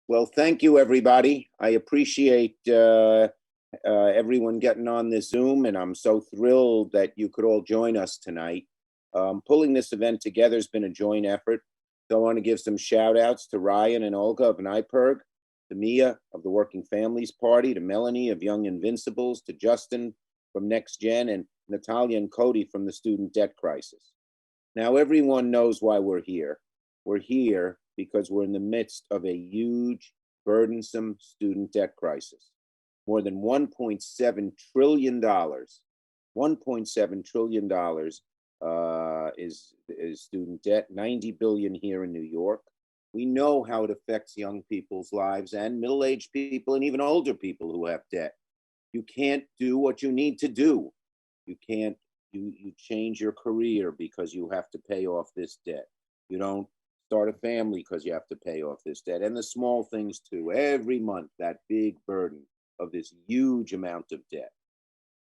Well, thank you, everybody. I appreciate everyone getting on this Zoom, and I'm so thrilled that you could all join us tonight. Pulling this event together has been a joint effort. So I want to give some shout outs to Ryan and Olga of NYPIRG, to Mia of the Working Families Party, to Melanie of Young Invincibles, to Justin from Next Gen, and Natalia and Cody from the Student Debt Crisis. Now, everyone knows why we're here. We're here because we're in the midst of a huge, burdensome student debt crisis. More than $1.7 trillion, $1.7 trillion is student debt, 90 billion here in New York. We know how it affects young people's lives and middle-aged people and even older people who have debt. You can't do what you need to do. You can't, you change your career because you have to pay off this debt. You don't start a family because you have to pay off this debt. And the small things too, every month, that big burden of this huge amount of debt.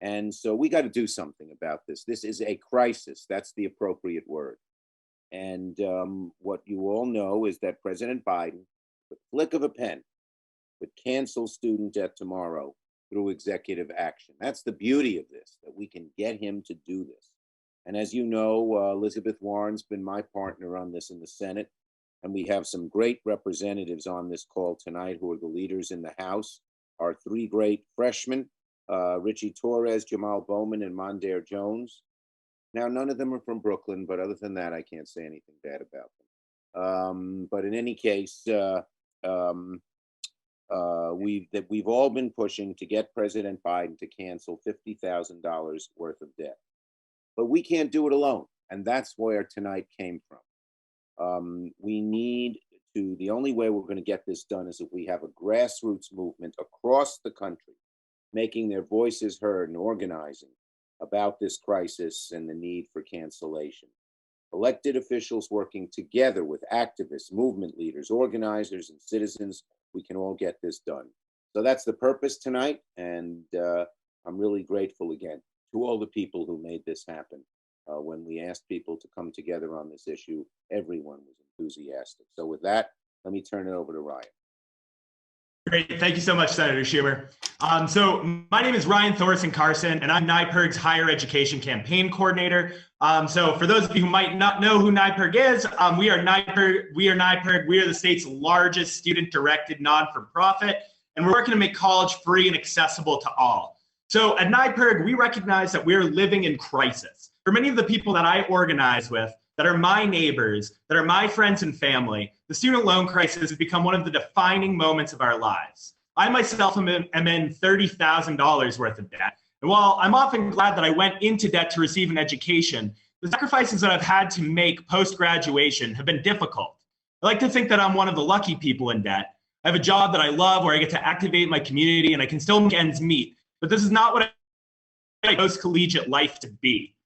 And so we got to do something about this. This is a crisis. That's the appropriate word. And what you all know is that President Biden, with the flick of a pen, would cancel student debt tomorrow through executive action. That's the beauty of this, that we can get him to do this. And as you know, Elizabeth Warren's been my partner on this in the Senate. And we have some great representatives on this call tonight who are the leaders in the House. Our three great freshmen, Ritchie Torres, Jamaal Bowman, and Mondaire Jones. Now, none of them are from Brooklyn, but other than that, I can't say anything bad about them. But in any case, we've all been pushing to get President Biden to cancel $50,000 worth of debt. But we can't do it alone, and that's where tonight came from. The only way we're going to get this done is if we have a grassroots movement across the country, making their voices heard and organizing about this crisis and the need for cancellation. Elected officials working together with activists, movement leaders, organizers, and citizens, we can all get this done. So that's the purpose tonight, and I'm really grateful again to all the people who made this happen. When we asked people to come together on this issue, everyone was enthusiastic. So with that, let me turn it over to Ryan. Great. Thank you so much, Senator Schumer. So my name is Ryan Thorson Carson, and I'm NYPIRG's Higher Education Campaign Coordinator. So for those of you who might not know who NYPIRG is, we are NYPIRG. We are the state's largest student-directed non-for-profit, and we're working to make college free and accessible to all. So at NYPIRG, we recognize that we're living in crisis. For many of the people that I organize with, that are my neighbors, that are my friends and family, the student loan crisis has become one of the defining moments of our lives. I myself am in $30,000 worth of debt. And while I'm often glad that I went into debt to receive an education, the sacrifices that I've had to make post-graduation have been difficult. I like to think that I'm one of the lucky people in debt. I have a job that I love where I get to activate my community and I can still make ends meet. But this is not what I post-collegiate life to be.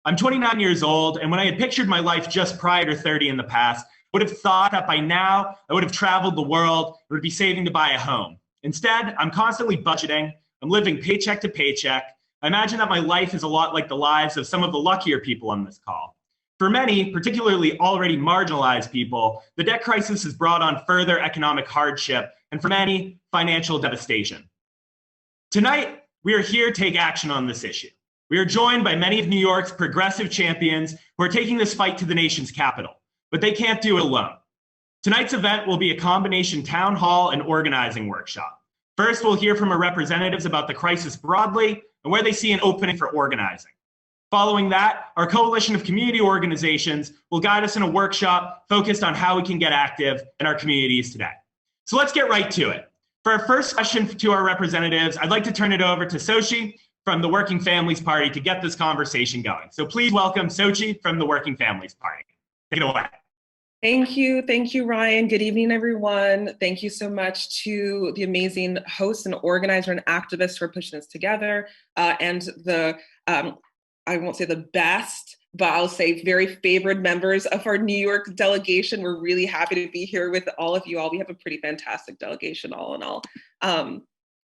I'm 29 years old, and when I had pictured my life just prior to 30 in the past, I would have thought that by now I would have traveled the world, I would be saving to buy a home. Instead, I'm constantly budgeting, I'm living paycheck to paycheck. I imagine that my life is a lot like the lives of some of the luckier people on this call. For many, particularly already marginalized people, the debt crisis has brought on further economic hardship, and for many, financial devastation. Tonight, we are here to take action on this issue. We are joined by many of New York's progressive champions who are taking this fight to the nation's capital, but they can't do it alone. Tonight's event will be a combination town hall and organizing workshop. First, we'll hear from our representatives about the crisis broadly and where they see an opening for organizing. Following that, our coalition of community organizations will guide us in a workshop focused on how we can get active in our communities today. So let's get right to it. For our first question to our representatives, I'd like to turn it over to Sochi from the Working Families Party to get this conversation going. So please welcome Sochi from the Working Families Party. Take it away. Thank you, Ryan. Good evening, everyone. Thank you so much to the amazing hosts and organizer and activists for pushing this together, and the, I won't say the best, but I'll say very favored members of our New York delegation. We're really happy to be here with all of you all. We have a pretty fantastic delegation all in all.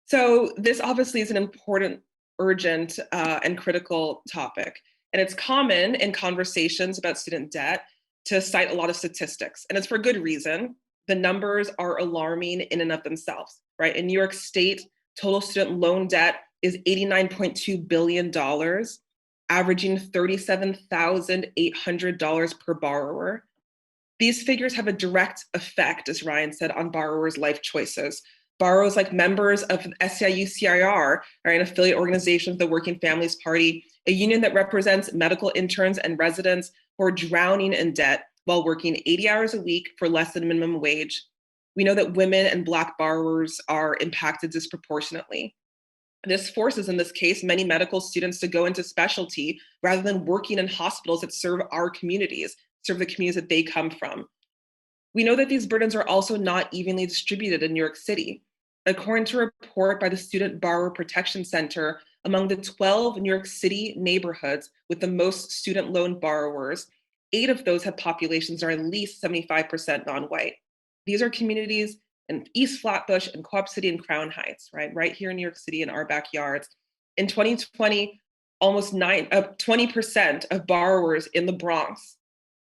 So this obviously is an important, urgent, and critical topic. And it's common in conversations about student debt to cite a lot of statistics, and it's for good reason. The numbers are alarming in and of themselves, right? In New York State, total student loan debt is $89.2 billion, averaging $37,800 per borrower. These figures have a direct effect, as Ryan said, on borrowers' life choices. Borrowers like members of SEIU-CIR are an affiliate organization of the Working Families Party, a union that represents medical interns and residents who are drowning in debt while working 80 hours a week for less than minimum wage. We know that women and Black borrowers are impacted disproportionately. This forces, in this case, many medical students to go into specialty rather than working in hospitals that serve our communities, serve the communities that they come from. We know that these burdens are also not evenly distributed in New York City. According to a report by the Student Borrower Protection Center, among the 12 New York City neighborhoods with the most student loan borrowers, 8 of those have populations that are at least 75% non-white. These are communities in East Flatbush and Co-op City and Crown Heights, right here in New York City in our backyards. In 2020, almost 20% of borrowers in the Bronx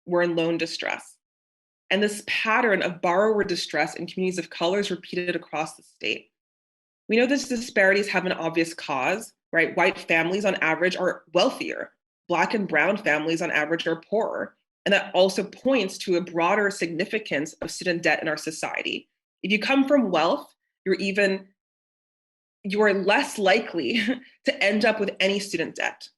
were in loan distress. And this pattern of borrower distress in communities of color is repeated across the state. We know these disparities have an obvious cause, right? White families on average are wealthier. Black and brown families on average are poorer. And that also points to a broader significance of student debt in our society. If you come from wealth, you are less likely to end up with any student debt,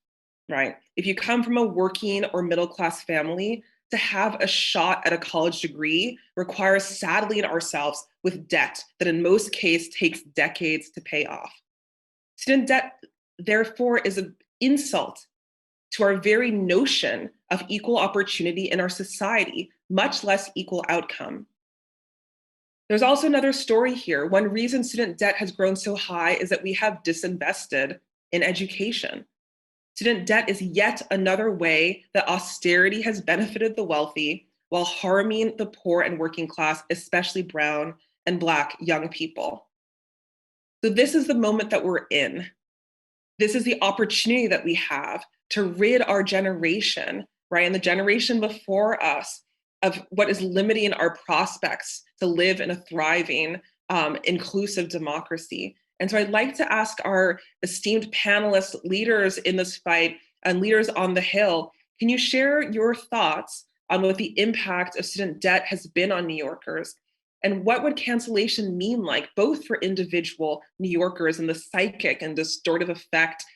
right? If you come from a working or middle-class family, to have a shot at a college degree requires saddling ourselves with debt that in most cases takes decades to pay off. Student debt, therefore, is an insult to our very notion of equal opportunity in our society, much less equal outcome. There's also another story here. One reason student debt has grown so high is that we have disinvested in education. Student debt is yet another way that austerity has benefited the wealthy while harming the poor and working class, especially brown and Black young people. So this is the moment that we're in. This is the opportunity that we have to rid our generation, right, and the generation before us of what is limiting our prospects to live in a thriving, inclusive democracy. And so I'd like to ask our esteemed panelists, leaders in this fight, and leaders on the Hill, can you share your thoughts on what the impact of student debt has been on New Yorkers? And what would cancellation mean like, both for individual New Yorkers and the psychic and distortive effect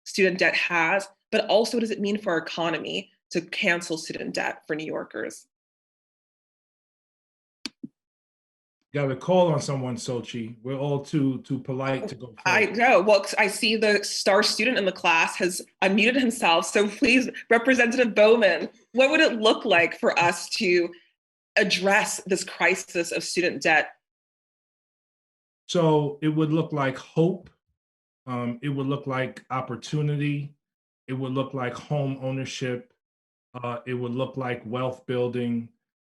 student debt has, but also what does it mean for our economy to cancel student debt for New Yorkers? Got to call on someone, Sochi. We're all too polite to go first. I know. Well, I see the star student in the class has unmuted himself. So please, Representative Bowman, what would it look like for us to address this crisis of student debt? So it would look like hope. It would look like opportunity. It would look like home ownership. It would look like wealth building.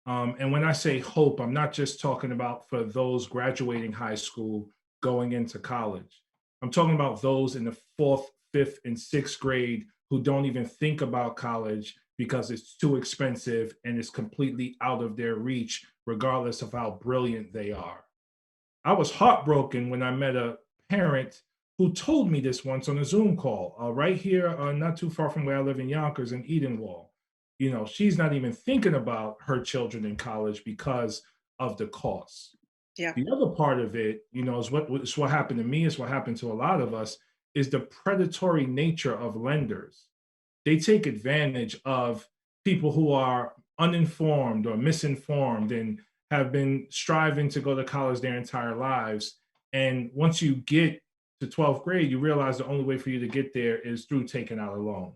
And when I say hope, I'm not just talking about for those graduating high school going into college. I'm talking about those in the 4th, 5th, and 6th grade who don't even think about college because it's too expensive and it's completely out of their reach, regardless of how brilliant they are. I was heartbroken when I met a parent who told me this once on a Zoom call, right here, not too far from where I live in Yonkers in Edenwall. You know, she's not even thinking about her children in college because of the costs. Yeah. The other part of it, you know, is what happened to me, is what happened to a lot of us, is the predatory nature of lenders. They take advantage of people who are uninformed or misinformed and have been striving to go to college their entire lives. And once you get to 12th grade, you realize the only way for you to get there is through taking out a loan.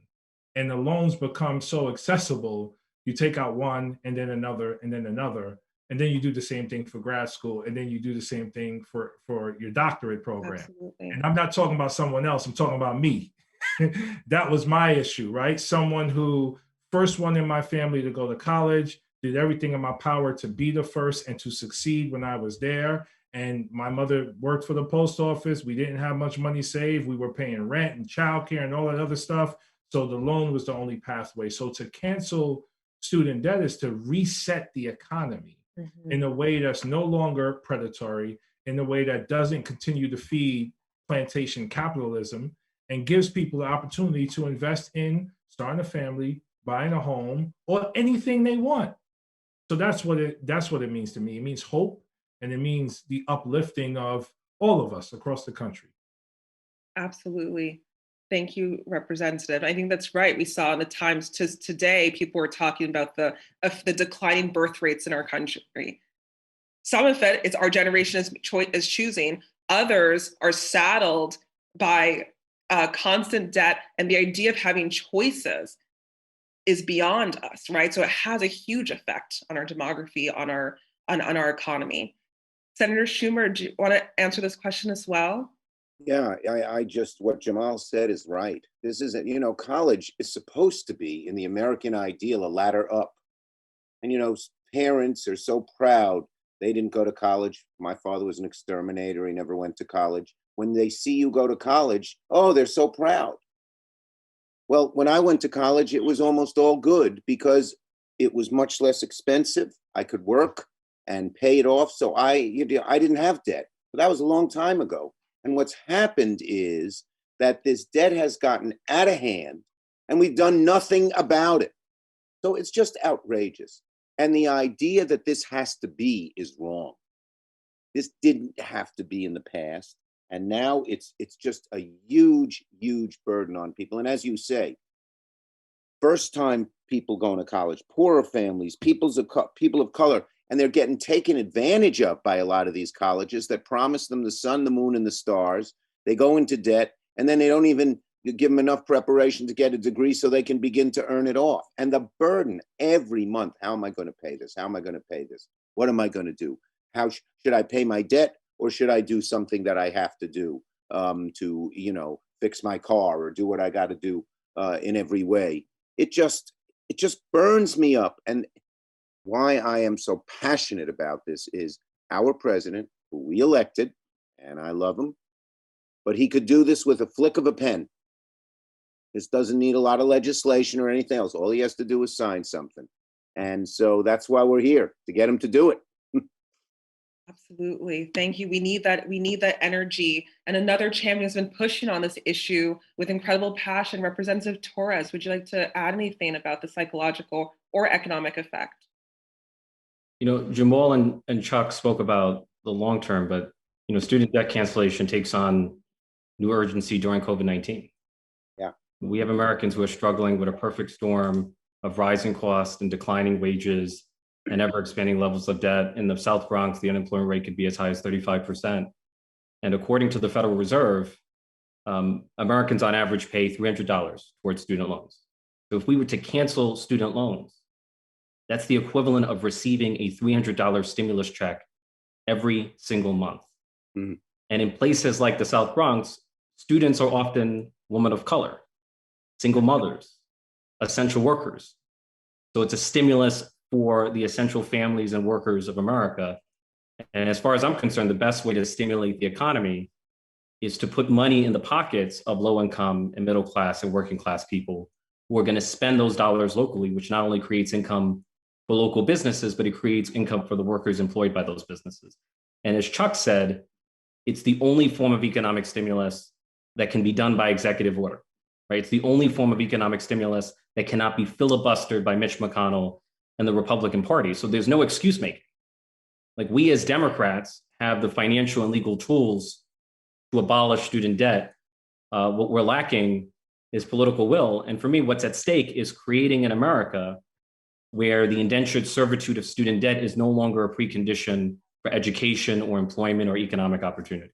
And the loans become so accessible, you take out one and then another and then another, and then you do the same thing for grad school, and then you do the same thing for your doctorate program. Absolutely. And I'm not talking about someone else, I'm talking about me. That was my issue, right? Someone who, first one in my family to go to college, did everything in my power to be the first and to succeed when I was there. And my mother worked for the post office. We didn't have much money saved. We were paying rent and childcare and all that other stuff. So the loan was the only pathway. So to cancel student debt is to reset the economy. in a way that's no longer predatory, in a way that doesn't continue to feed plantation capitalism, and gives people the opportunity to invest in starting a family, buying a home, or anything they want. So that's what it means to me. It means hope, and it means the uplifting of all of us across the country. Absolutely. Thank you, Representative. I think that's right. We saw in the Times today, people were talking about the declining birth rates in our country. Some of it is our generation is choosing. Others are saddled by constant debt, and the idea of having choices is beyond us, right? So it has a huge effect on our demography, on our economy. Senator Schumer, do you want to answer this question as well? Yeah, I just, what Jamaal said is right. This isn't, college is supposed to be, in the American ideal, a ladder up. And, parents are so proud they didn't go to college. My father was an exterminator. He never went to college. When they see you go to college, oh, they're so proud. Well, when I went to college, it was almost all good because it was much less expensive. I could work and pay it off. So I didn't have debt. But that was a long time ago. And what's happened is that this debt has gotten out of hand and we've done nothing about it. So it's just outrageous. And the idea that this has to be is wrong. This didn't have to be in the past. And now it's just a huge, huge burden on people. And as you say, first time people going to college, poorer families, people of color, and they're getting taken advantage of by a lot of these colleges that promise them the sun, the moon, and the stars. They go into debt, and then they don't even give them enough preparation to get a degree so they can begin to earn it off. And the burden every month, how am I going to pay this? How am I going to pay this? What am I going to do? How should I pay my debt, or should I do something that I have to do to, fix my car or do what I got to do in every way? It just burns me up. And why I am so passionate about this is our president, who we elected, and I love him, but he could do this with a flick of a pen. This doesn't need a lot of legislation or anything else. All he has to do is sign something. And so that's why we're here, to get him to do it. Absolutely. Thank you. We need that energy. And another champion has been pushing on this issue with incredible passion. Representative Torres, would you like to add anything about the psychological or economic effect? Jamaal and Chuck spoke about the long term, but student debt cancellation takes on new urgency during COVID-19. Yeah. We have Americans who are struggling with a perfect storm of rising costs and declining wages and ever expanding levels of debt. In the South Bronx, the unemployment rate could be as high as 35%. And according to the Federal Reserve, Americans on average pay $300 towards student loans. So if we were to cancel student loans, that's the equivalent of receiving a $300 stimulus check every single month. Mm-hmm. And in places like the South Bronx, students are often women of color, single mothers, essential workers. So it's a stimulus for the essential families and workers of America. And as far as I'm concerned, the best way to stimulate the economy is to put money in the pockets of low income and middle class and working class people who are going to spend those dollars locally, which not only creates income for local businesses, but it creates income for the workers employed by those businesses. And as Chuck said, it's the only form of economic stimulus that can be done by executive order, right? It's the only form of economic stimulus that cannot be filibustered by Mitch McConnell and the Republican Party. So there's no excuse making. Like, we as Democrats have the financial and legal tools to abolish student debt. What we're lacking is political will. And for me, what's at stake is creating an America where the indentured servitude of student debt is no longer a precondition for education or employment or economic opportunity.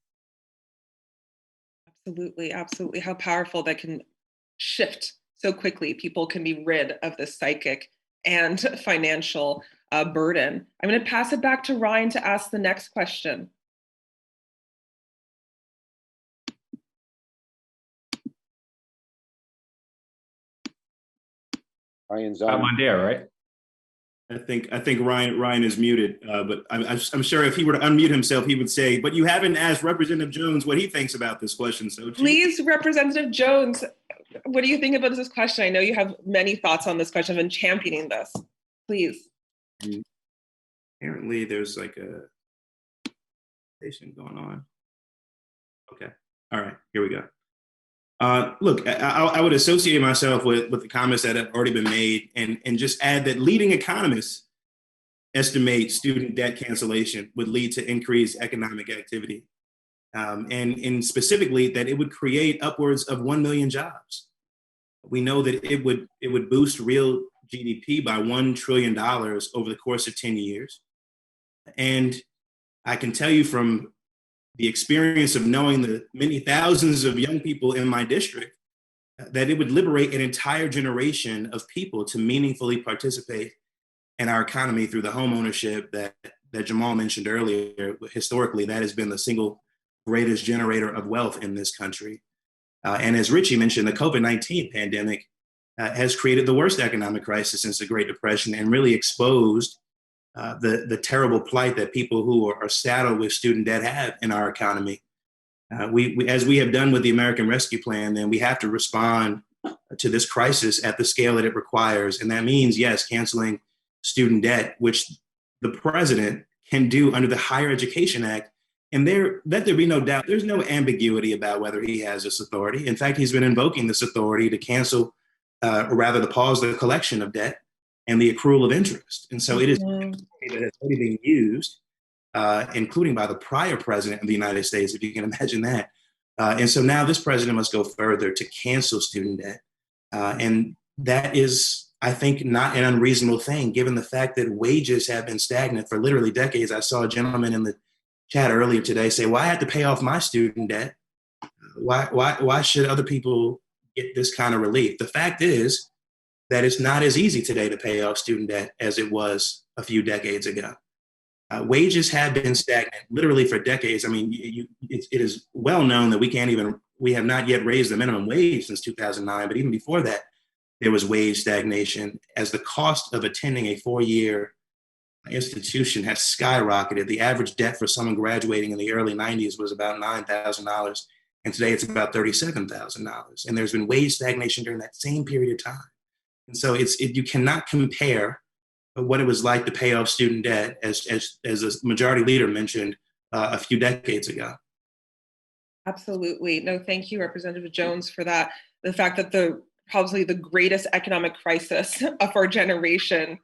Absolutely, absolutely. How powerful that can shift so quickly. People can be rid of the psychic and financial burden. I'm going to pass it back to Ryan to ask the next question. Ryan's on. Mondaire, right? I think Ryan is muted, but I'm sure if he were to unmute himself, he would say, but you haven't asked Representative Jones what he thinks about this question. So please, Representative Jones, what do you think about this question? I know you have many thoughts on this question. I've been championing this. Please. Yeah, Apparently there's like a station going on. Okay. All right, here we go. Look, I would associate myself with the comments that have already been made and just add that leading economists estimate student debt cancellation would lead to increased economic activity. And specifically that it would create upwards of 1 million jobs. We know that it would boost real GDP by $1 trillion over the course of 10 years. And I can tell you from the experience of knowing the many thousands of young people in my district that it would liberate an entire generation of people to meaningfully participate in our economy through the home ownership that Jamaal mentioned earlier. Historically, that has been the single greatest generator of wealth in this country. And as Ritchie mentioned, the COVID-19 pandemic has created the worst economic crisis since the Great Depression and really exposed the terrible plight that people who are saddled with student debt have in our economy. As we have done with the American Rescue Plan, then we have to respond to this crisis at the scale that it requires. And that means, yes, canceling student debt, which the president can do under the Higher Education Act. And let there be no doubt, there's no ambiguity about whether he has this authority. In fact, he's been invoking this authority to cancel, or rather to pause the collection of debt and the accrual of interest. And so it is that has already been used, including by the prior president of the United States, if you can imagine that. And so now this president must go further to cancel student debt. And that is, I think, not an unreasonable thing, given the fact that wages have been stagnant for literally decades. I saw a gentleman in the chat earlier today say, well, I had to pay off my student debt. Why should other people get this kind of relief? The fact is that it's not as easy today to pay off student debt as it was a few decades ago. Wages have been stagnant literally for decades. I mean, it is well known that we have not yet raised the minimum wage since 2009, but even before that, there was wage stagnation as the cost of attending a 4-year institution has skyrocketed. The average debt for someone graduating in the early 90s was about $9,000, and today it's about $37,000. And there's been wage stagnation during that same period of time. And so you cannot compare what it was like to pay off student debt, as a majority leader mentioned a few decades ago. Absolutely. No, thank you, Representative Jones, for that. The fact that probably the greatest economic crisis of our generation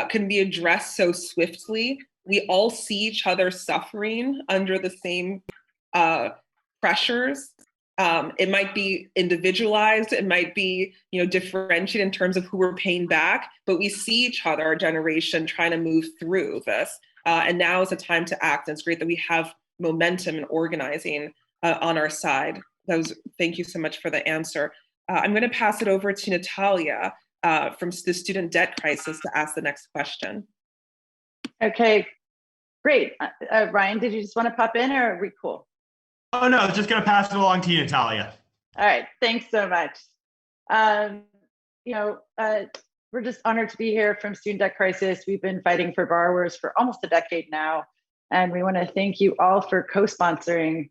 can be addressed so swiftly. We all see each other suffering under the same pressures. It might be individualized, it might be differentiated in terms of who we're paying back, but we see each other, our generation, trying to move through this. And now is the time to act. And it's great that we have momentum and organizing on our side. Thank you so much for the answer. I'm going to pass it over to Natalia from the student debt crisis to ask the next question. Okay, great. Ryan, did you just want to pop in, or are we cool? Oh, no, just going to pass it along to you, Natalia. All right, thanks so much. We're just honored to be here from Student Debt Crisis. We've been fighting for borrowers for almost a decade now, and we want to thank you all for co-sponsoring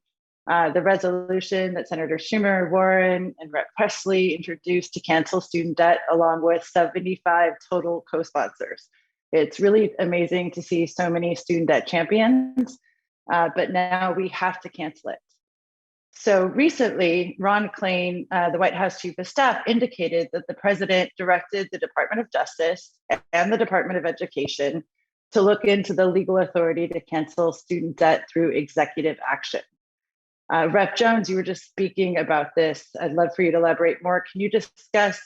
the resolution that Senator Schumer, Warren, and Rep. Presley introduced to cancel student debt, along with 75 total co-sponsors. It's really amazing to see so many student debt champions, but now we have to cancel it. So recently, Ron Klain, the White House Chief of Staff, indicated that the president directed the Department of Justice and the Department of Education to look into the legal authority to cancel student debt through executive action. Rep. Jones, you were just speaking about this. I'd love for you to elaborate more. Can you discuss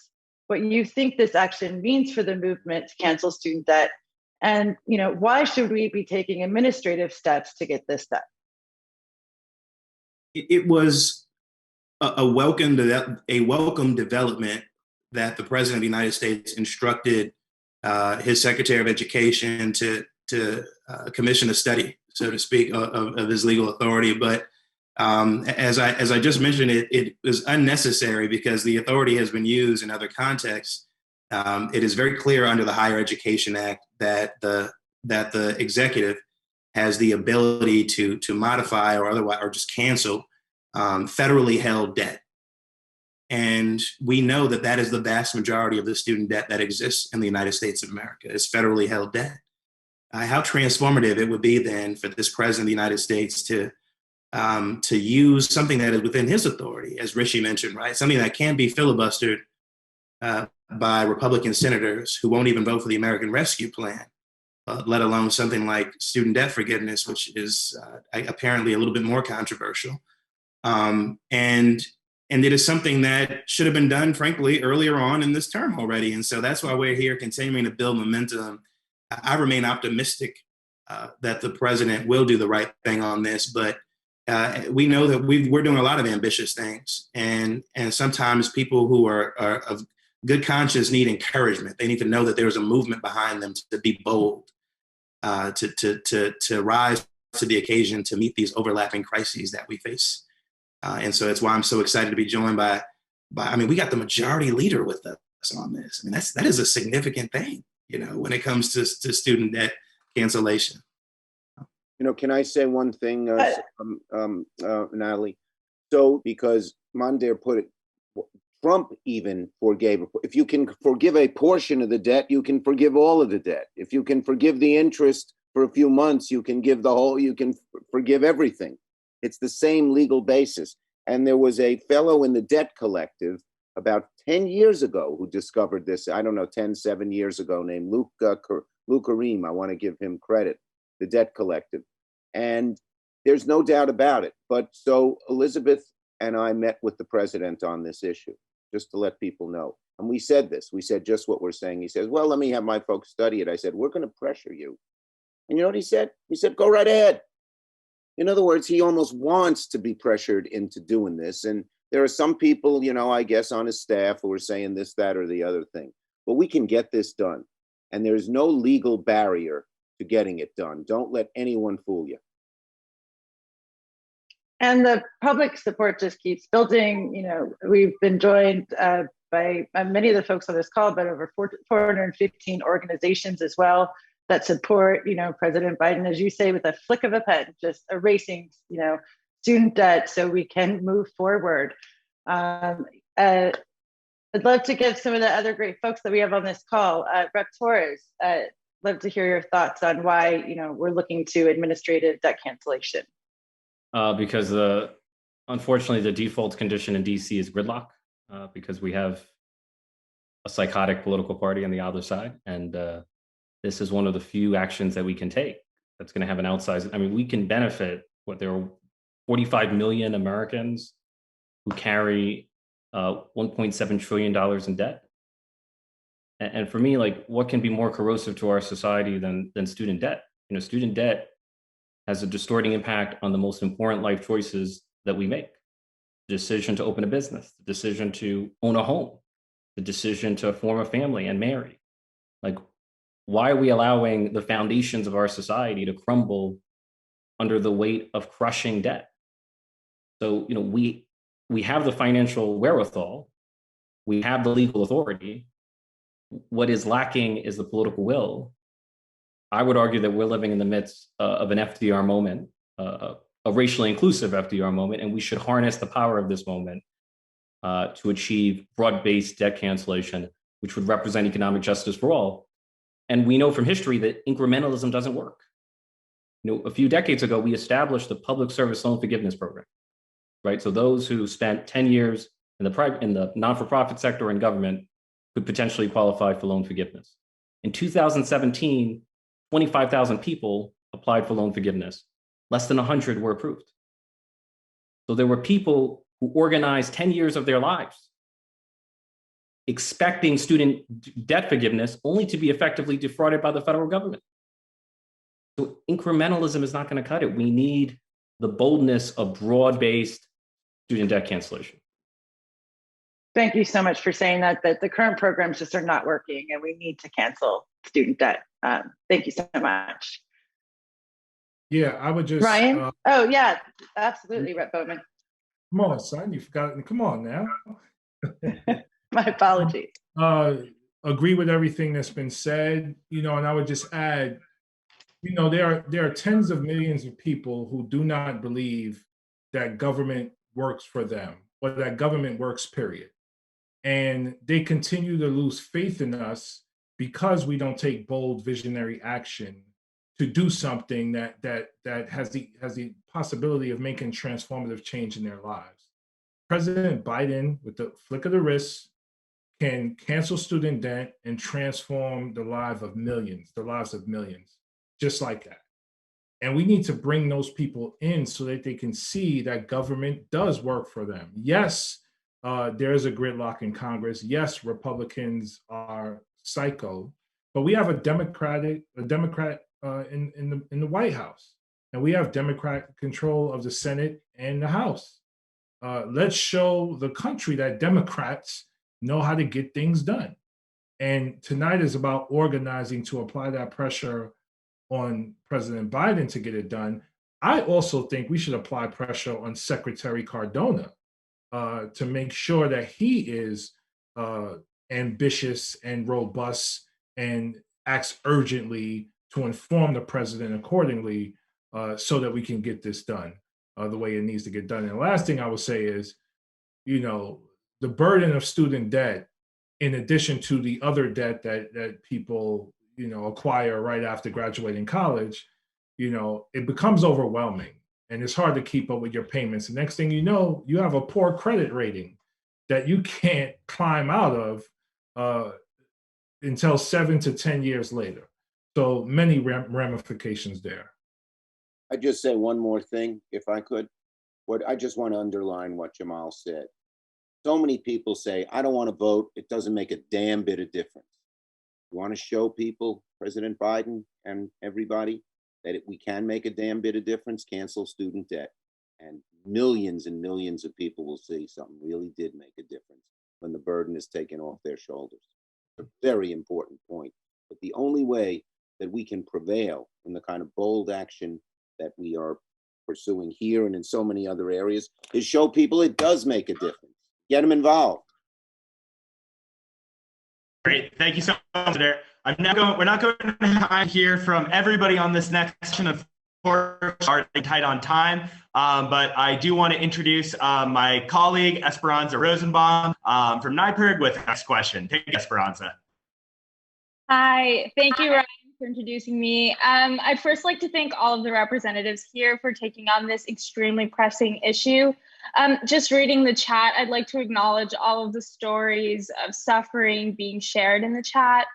what you think this action means for the movement to cancel student debt? And why should we be taking administrative steps to get this done? It was a welcome development that the President of the United States instructed his Secretary of Education to commission a study, so to speak, of his legal authority. But as I just mentioned, it was unnecessary because the authority has been used in other contexts. It is very clear under the Higher Education Act that the executive has the ability to modify or otherwise or just cancel federally held debt. And we know that is the vast majority of the student debt that exists in the United States of America is federally held debt. how transformative it would be then for this president of the United States to use something that is within his authority, as Ritchie mentioned, right? Something that can be filibustered by Republican senators who won't even vote for the American Rescue Plan, let alone something like student debt forgiveness, which is apparently a little bit more controversial. And it is something that should have been done, frankly, earlier on in this term already. And so that's why we're here continuing to build momentum. I remain optimistic that the president will do the right thing on this, but we know that we're doing a lot of ambitious things. And sometimes people who are of good conscience need encouragement. They need to know that there's a movement behind them to be bold, to rise to the occasion to meet these overlapping crises that we face. And so that's why I'm so excited to be joined by, I mean, we got the majority leader with us on this. I mean, that is a significant thing, when it comes to student debt cancellation. Can I say one thing, Natalie? So, because Mondaire put it, Trump even forgave. If you can forgive a portion of the debt, you can forgive all of the debt. If you can forgive the interest for a few months, you can forgive everything. It's the same legal basis. And there was a fellow in the debt collective about 10 years ago who discovered this, 7 years ago, named Luke Kareem. I want to give him credit, the debt collective. And there's no doubt about it. But so Elizabeth and I met with the president on this issue, just to let people know. And we said this, we said just what we're saying. He says, well, let me have my folks study it. I said, we're going to pressure you. And you know what he said? He said, go right ahead. In other words, he almost wants to be pressured into doing this. And there are some people, I guess on his staff who are saying this, that, or the other thing. But we can get this done. And there's no legal barrier to getting it done. Don't let anyone fool you. And the public support just keeps building. We've been joined by many of the folks on this call, but over 415 organizations as well that support, President Biden, as you say, with a flick of a pen, just erasing, student debt so we can move forward. I'd love to give some of the other great folks that we have on this call. Rep Torres, love to hear your thoughts on why, we're looking to administrative debt cancellation. Because unfortunately, the default condition in DC is gridlock, because we have a psychotic political party on the other side. And this is one of the few actions that we can take that's going to have an outsized. I mean, we can benefit there are 45 million Americans who carry $1.7 trillion in debt. And for me, what can be more corrosive to our society than student debt? Student debt has a distorting impact on the most important life choices that we make. The decision to open a business, the decision to own a home, the decision to form a family and marry. Why are we allowing the foundations of our society to crumble under the weight of crushing debt? So, we have the financial wherewithal, we have the legal authority. What is lacking is the political will. I would argue that we're living in the midst of an FDR moment, a racially inclusive FDR moment, and we should harness the power of this moment to achieve broad-based debt cancellation, which would represent economic justice for all. And we know from history that incrementalism doesn't work. A few decades ago, we established the public service loan forgiveness program, right? So those who spent 10 years in the non-for-profit sector and government could potentially qualify for loan forgiveness. In 2017, 25,000 people applied for loan forgiveness. Less than 100 were approved. So there were people who organized 10 years of their lives expecting student debt forgiveness only to be effectively defrauded by the federal government. So incrementalism is not going to cut it. We need the boldness of broad-based student debt cancellation. Thank you so much for saying that the current programs just are not working and we need to cancel student debt. Thank you so much. Yeah, I would just— Ryan? Oh yeah, absolutely, Rep Bowman. Come on, son, you forgot. Come on now. My apologies. Agree with everything that's been said, and I would just add, there are tens of millions of people who do not believe that government works for them or that government works, period. And they continue to lose faith in us because we don't take bold, visionary action to do something that has the possibility of making transformative change in their lives. President Biden, with the flick of the wrist, can cancel student debt and transform the lives of millions, just like that. And we need to bring those people in so that they can see that government does work for them. Yes, there is a gridlock in Congress. Yes, Republicans are psycho, but we have a Democrat in the White House, and we have Democrat control of the Senate and the House. Let's show the country that Democrats know how to get things done. And tonight is about organizing to apply that pressure on President Biden to get it done. I also think we should apply pressure on Secretary Cardona to make sure that he is ambitious and robust and acts urgently to inform the president accordingly so that we can get this done the way it needs to get done. And the last thing I would say is, the burden of student debt, in addition to the other debt that people, acquire right after graduating college, it becomes overwhelming and it's hard to keep up with your payments. The next thing you know, you have a poor credit rating that you can't climb out of until 7 to 10 years later. So many ramifications there. I just say one more thing, if I could. I just want to underline what Jamaal said. So many people say, I don't want to vote. It doesn't make a damn bit of difference. You want to show people, President Biden and everybody, that we can make a damn bit of difference, cancel student debt. And millions of people will see something really did make a difference when the burden is taken off their shoulders. It's a very important point. But the only way that we can prevail in the kind of bold action that we are pursuing here and in so many other areas is show people it does make a difference. Get them involved. Great, thank you so much there. We're not going to hear from everybody on this next session, of course, are tight on time, but I do want to introduce my colleague Esperanza Rosenbaum from NYPIRG with the next question. Thank you, Esperanza. Hi, thank you, Ryan, for introducing me. I'd first like to thank all of the representatives here for taking on this extremely pressing issue. Just reading the chat, I'd like to acknowledge all of the stories of suffering being shared in the chat.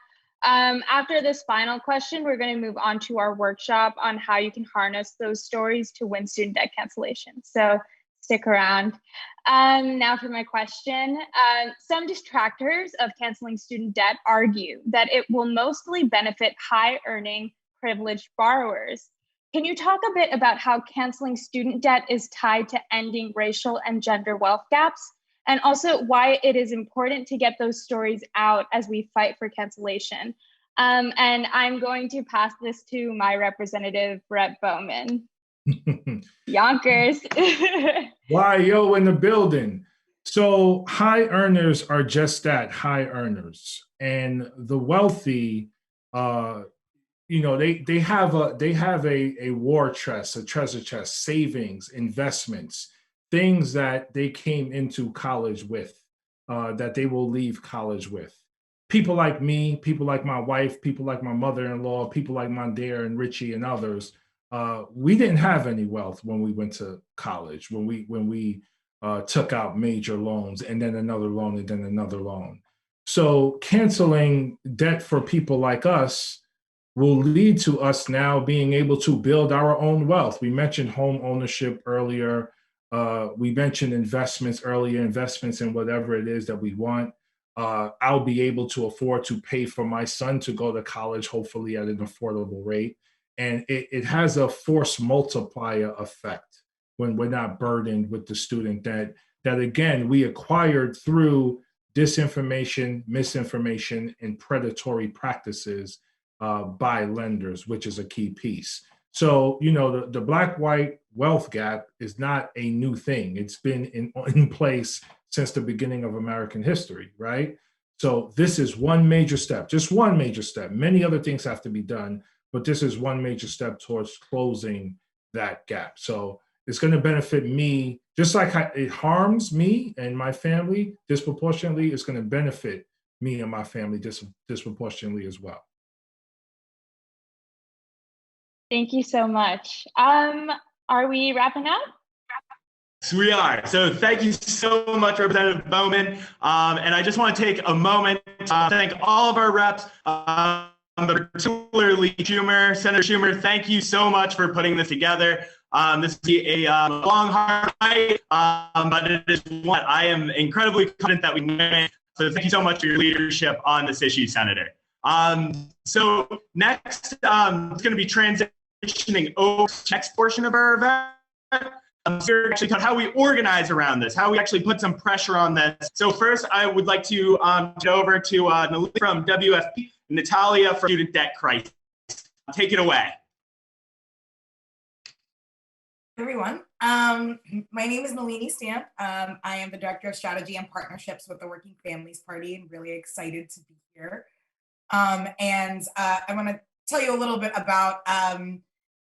After this final question, we're going to move on to our workshop on how you can harness those stories to win student debt cancellation. So stick around. Now for my question. Some detractors of canceling student debt argue that it will mostly benefit high-earning, privileged borrowers. Can you talk a bit about how canceling student debt is tied to ending racial and gender wealth gaps, and also why it is important to get those stories out as we fight for cancellation? And I'm going to pass this to my representative, Rep. Bowman. Yonkers. Why, yo, in the building. So high earners are just that, high earners. And the wealthy, they have a war chest, a treasure chest, savings, investments, things that they came into college with, that they will leave college with. People like me, people like my wife, people like my mother-in-law, people like Mondaire and Ritchie and others, we didn't have any wealth when we went to college, when we took out major loans and then another loan and then another loan. So canceling debt for people like us will lead to us now being able to build our own wealth. We mentioned home ownership earlier. We mentioned investments earlier, investments in whatever it is that we want. I'll be able to afford to pay for my son to go to college, hopefully at an affordable rate. And it has a force multiplier effect when we're not burdened with the student debt that, again, we acquired through disinformation, misinformation, and predatory practices by lenders, which is a key piece. So, the black-white wealth gap is not a new thing. It's been in place since the beginning of American history, right? So this is one major step, just one major step. Many other things have to be done, but this is one major step towards closing that gap. So it's going to benefit me, just like it harms me and my family disproportionately, it's going to benefit me and my family disproportionately as well. Thank you so much. Are we wrapping up? So we are. So thank you so much, Representative Bowman. And I just want to take a moment to thank all of our reps, but particularly Schumer, Senator Schumer. Thank you so much for putting this together. This is a long, hard fight, but it is one I am incredibly confident that we can win. So thank you so much for your leadership on this issue, Senator. So next, it's going to be transitioning over to the next portion of our event. Here actually how we organize around this, how we actually put some pressure on this. So first, I would like to turn over to Nalini from WFP, Natalia from Student Debt Crisis. Take it away. Everyone. My name is Nalini Stamp. I am the Director of Strategy and Partnerships with the Working Families Party, and really excited to be here. I want to tell you a little bit about,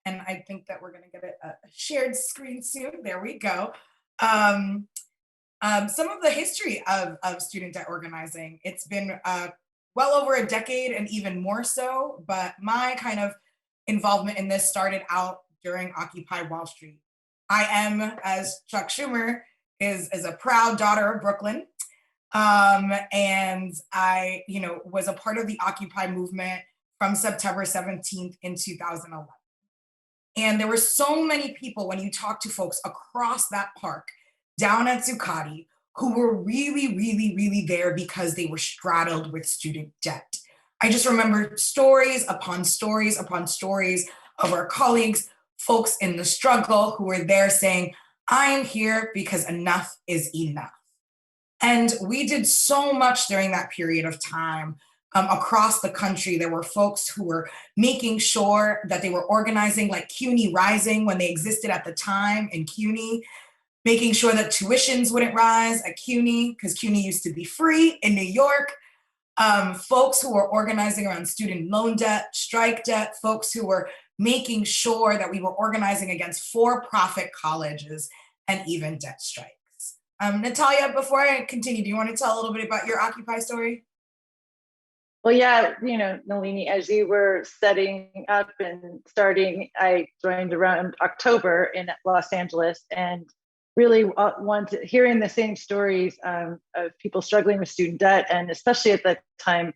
and I think that we're going to get a shared screen soon. There we go. Some of the history of student debt organizing. It's been well over a decade and even more so, but my kind of involvement in this started out during Occupy Wall Street. I am, as Chuck Schumer is a proud daughter of Brooklyn. And I, was a part of the Occupy movement from September 17th in 2011. And there were so many people, when you talk to folks across that park down at Zuccotti, who were really, really, really there because they were straddled with student debt. I just remember stories upon stories upon stories of our colleagues, folks in the struggle who were there saying, I am here because enough is enough. And we did so much during that period of time. Across the country, there were folks who were making sure that they were organizing like CUNY Rising when they existed at the time in CUNY, making sure that tuitions wouldn't rise at CUNY because CUNY used to be free in New York. Folks who were organizing around student loan debt, strike debt, folks who were making sure that we were organizing against for-profit colleges and even debt strikes. Natalia, before I continue, do you want to tell a little bit about your Occupy story? Well, yeah, Nalini, as you were setting up and starting, I joined around October in Los Angeles, and really hearing the same stories of people struggling with student debt, and especially at that time,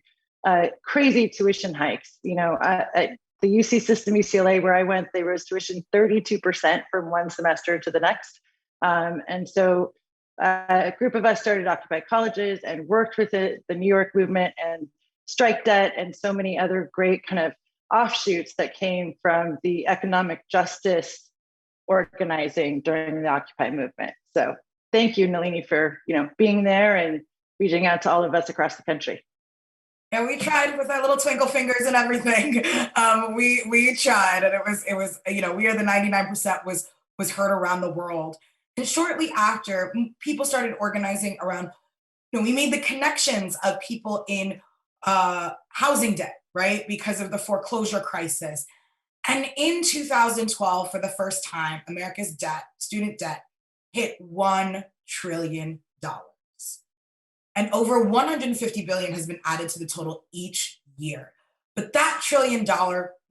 crazy tuition hikes. At the UC system, UCLA, where I went, they rose tuition 32% from one semester to the next. And so a group of us started Occupy Colleges and worked with the New York movement and strike debt and so many other great kind of offshoots that came from the economic justice organizing during the Occupy movement. So thank you, Nalini, for being there and reaching out to all of us across the country. Yeah, we tried with our little twinkle fingers and everything. We tried, and it was We Are the 99% was heard around the world. And shortly after, people started organizing around. We made the connections of people in housing debt, right? Because of the foreclosure crisis. And in 2012, for the first time, America's debt, student debt, hit $1 trillion. And over 150 billion has been added to the total each year. But that $1 trillion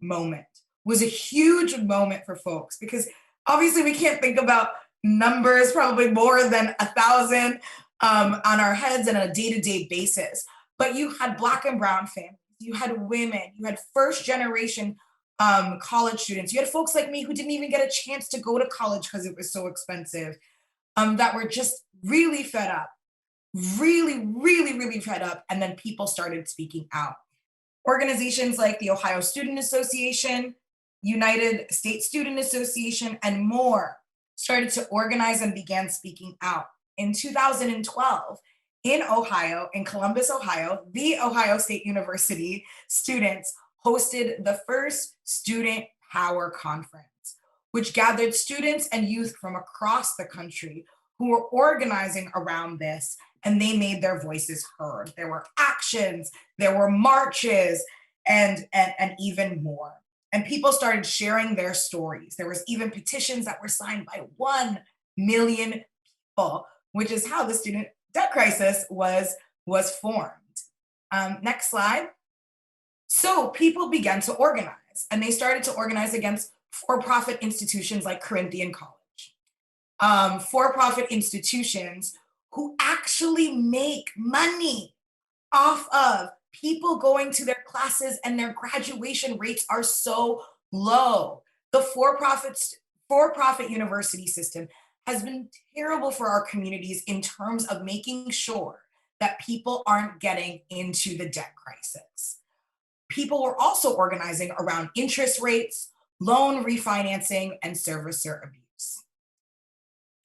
moment was a huge moment for folks, because obviously we can't think about numbers, probably more than 1,000 on our heads on a day-to-day basis. But you had Black and brown families, you had women, you had first generation college students, you had folks like me who didn't even get a chance to go to college because it was so expensive, that were just really fed up, really, really, really fed up. And then people started speaking out. Organizations like the Ohio Student Association, United States Student Association, and more started to organize and began speaking out. In 2012, in Ohio, in Columbus, Ohio, the Ohio State University students hosted the first Student Power Conference, which gathered students and youth from across the country who were organizing around this, and they made their voices heard. There were actions, there were marches, and even more. And people started sharing their stories. There was even petitions that were signed by 1 million people, which is how the student debt crisis was formed. Next slide. So people began to organize, and they started to organize against for-profit institutions like Corinthian College, for-profit institutions who actually make money off of people going to their classes, and their graduation rates are so low. The for-profit university system has been terrible for our communities in terms of making sure that people aren't getting into the debt crisis. People were also organizing around interest rates, loan refinancing, and servicer abuse.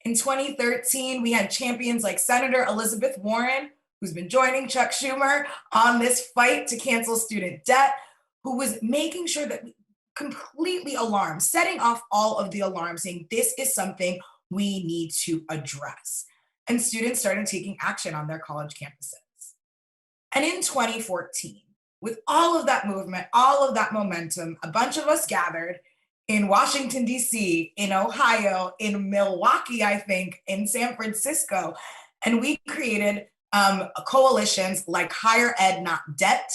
In 2013, we had champions like Senator Elizabeth Warren, who's been joining Chuck Schumer on this fight to cancel student debt, who was making sure that we completely alarmed, setting off all of the alarms, saying this is something we need to address. And students started taking action on their college campuses. And in 2014, with all of that movement, all of that momentum, a bunch of us gathered in Washington, D.C., in Ohio, in Milwaukee, I think, in San Francisco, and we created coalitions like Higher Ed Not Debt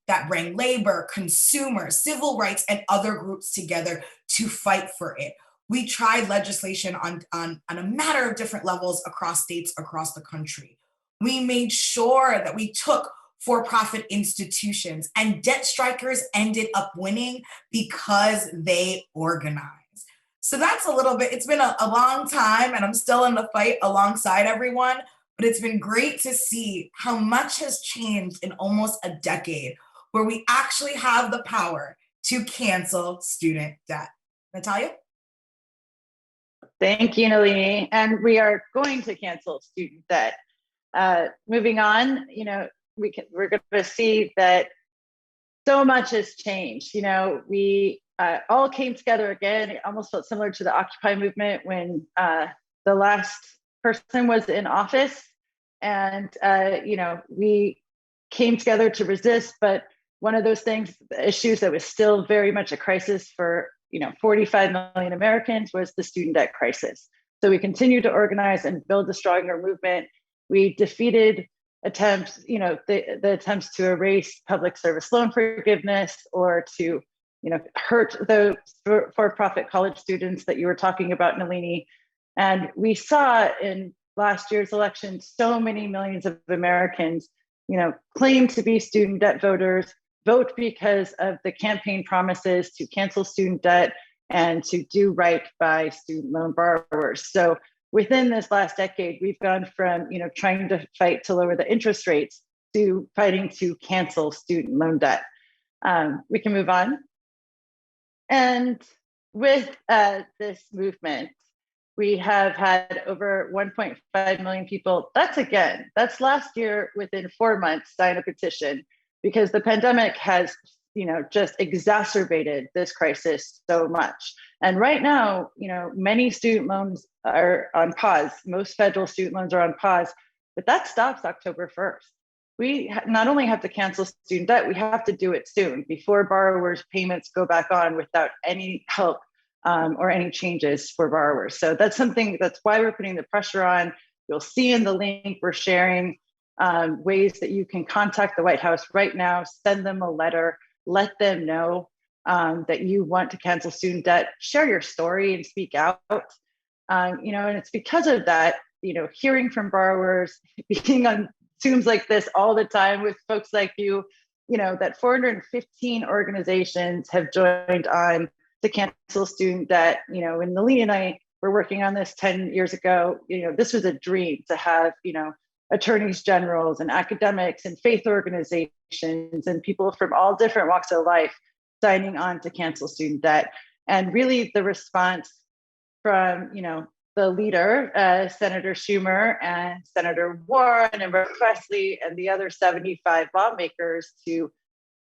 that bring labor, consumer, civil rights, and other groups together to fight for it. We tried legislation on a matter of different levels across states across the country. We made sure that we took for-profit institutions, and debt strikers ended up winning because they organized. So that's a little bit, it's been a long time, and I'm still in the fight alongside everyone, but it's been great to see how much has changed in almost a decade, where we actually have the power to cancel student debt. Natalia? Thank you, Nalini. And we are going to cancel student debt. Moving on, we're going to see that so much has changed. We all came together again. It almost felt similar to the Occupy movement when the last person was in office, and we came together to resist. But one of those issues that was still very much a crisis for 45 million Americans was the student debt crisis. So we continued to organize and build a stronger movement. We defeated attempts, the attempts to erase public service loan forgiveness or to, hurt those for-profit college students that you were talking about, Nalini. And we saw in last year's election, so many millions of Americans, claim to be student debt voters, vote because of the campaign promises to cancel student debt and to do right by student loan borrowers. So within this last decade, we've gone from trying to fight to lower the interest rates to fighting to cancel student loan debt. We can move on. And with this movement, we have had over 1.5 million people. That's last year within 4 months sign a petition, because the pandemic has just exacerbated this crisis so much. And right now, many student loans are on pause. Most federal student loans are on pause, but that stops October 1st. We not only have to cancel student debt, we have to do it soon before borrowers' payments go back on without any help or any changes for borrowers. So that's why we're putting the pressure on. You'll see in the link we're sharing ways that you can contact the White House right now, send them a letter, let them know that you want to cancel student debt, share your story and speak out. And it's because of that, hearing from borrowers, being on Zooms like this all the time with folks like you, that 415 organizations have joined on to cancel student debt. When Nalini and I were working on this 10 years ago, this was a dream to have, attorneys generals and academics and faith organizations and people from all different walks of life signing on to cancel student debt. And really the response from, the leader, Senator Schumer and Senator Warren and Rep. Presley and the other 75 lawmakers to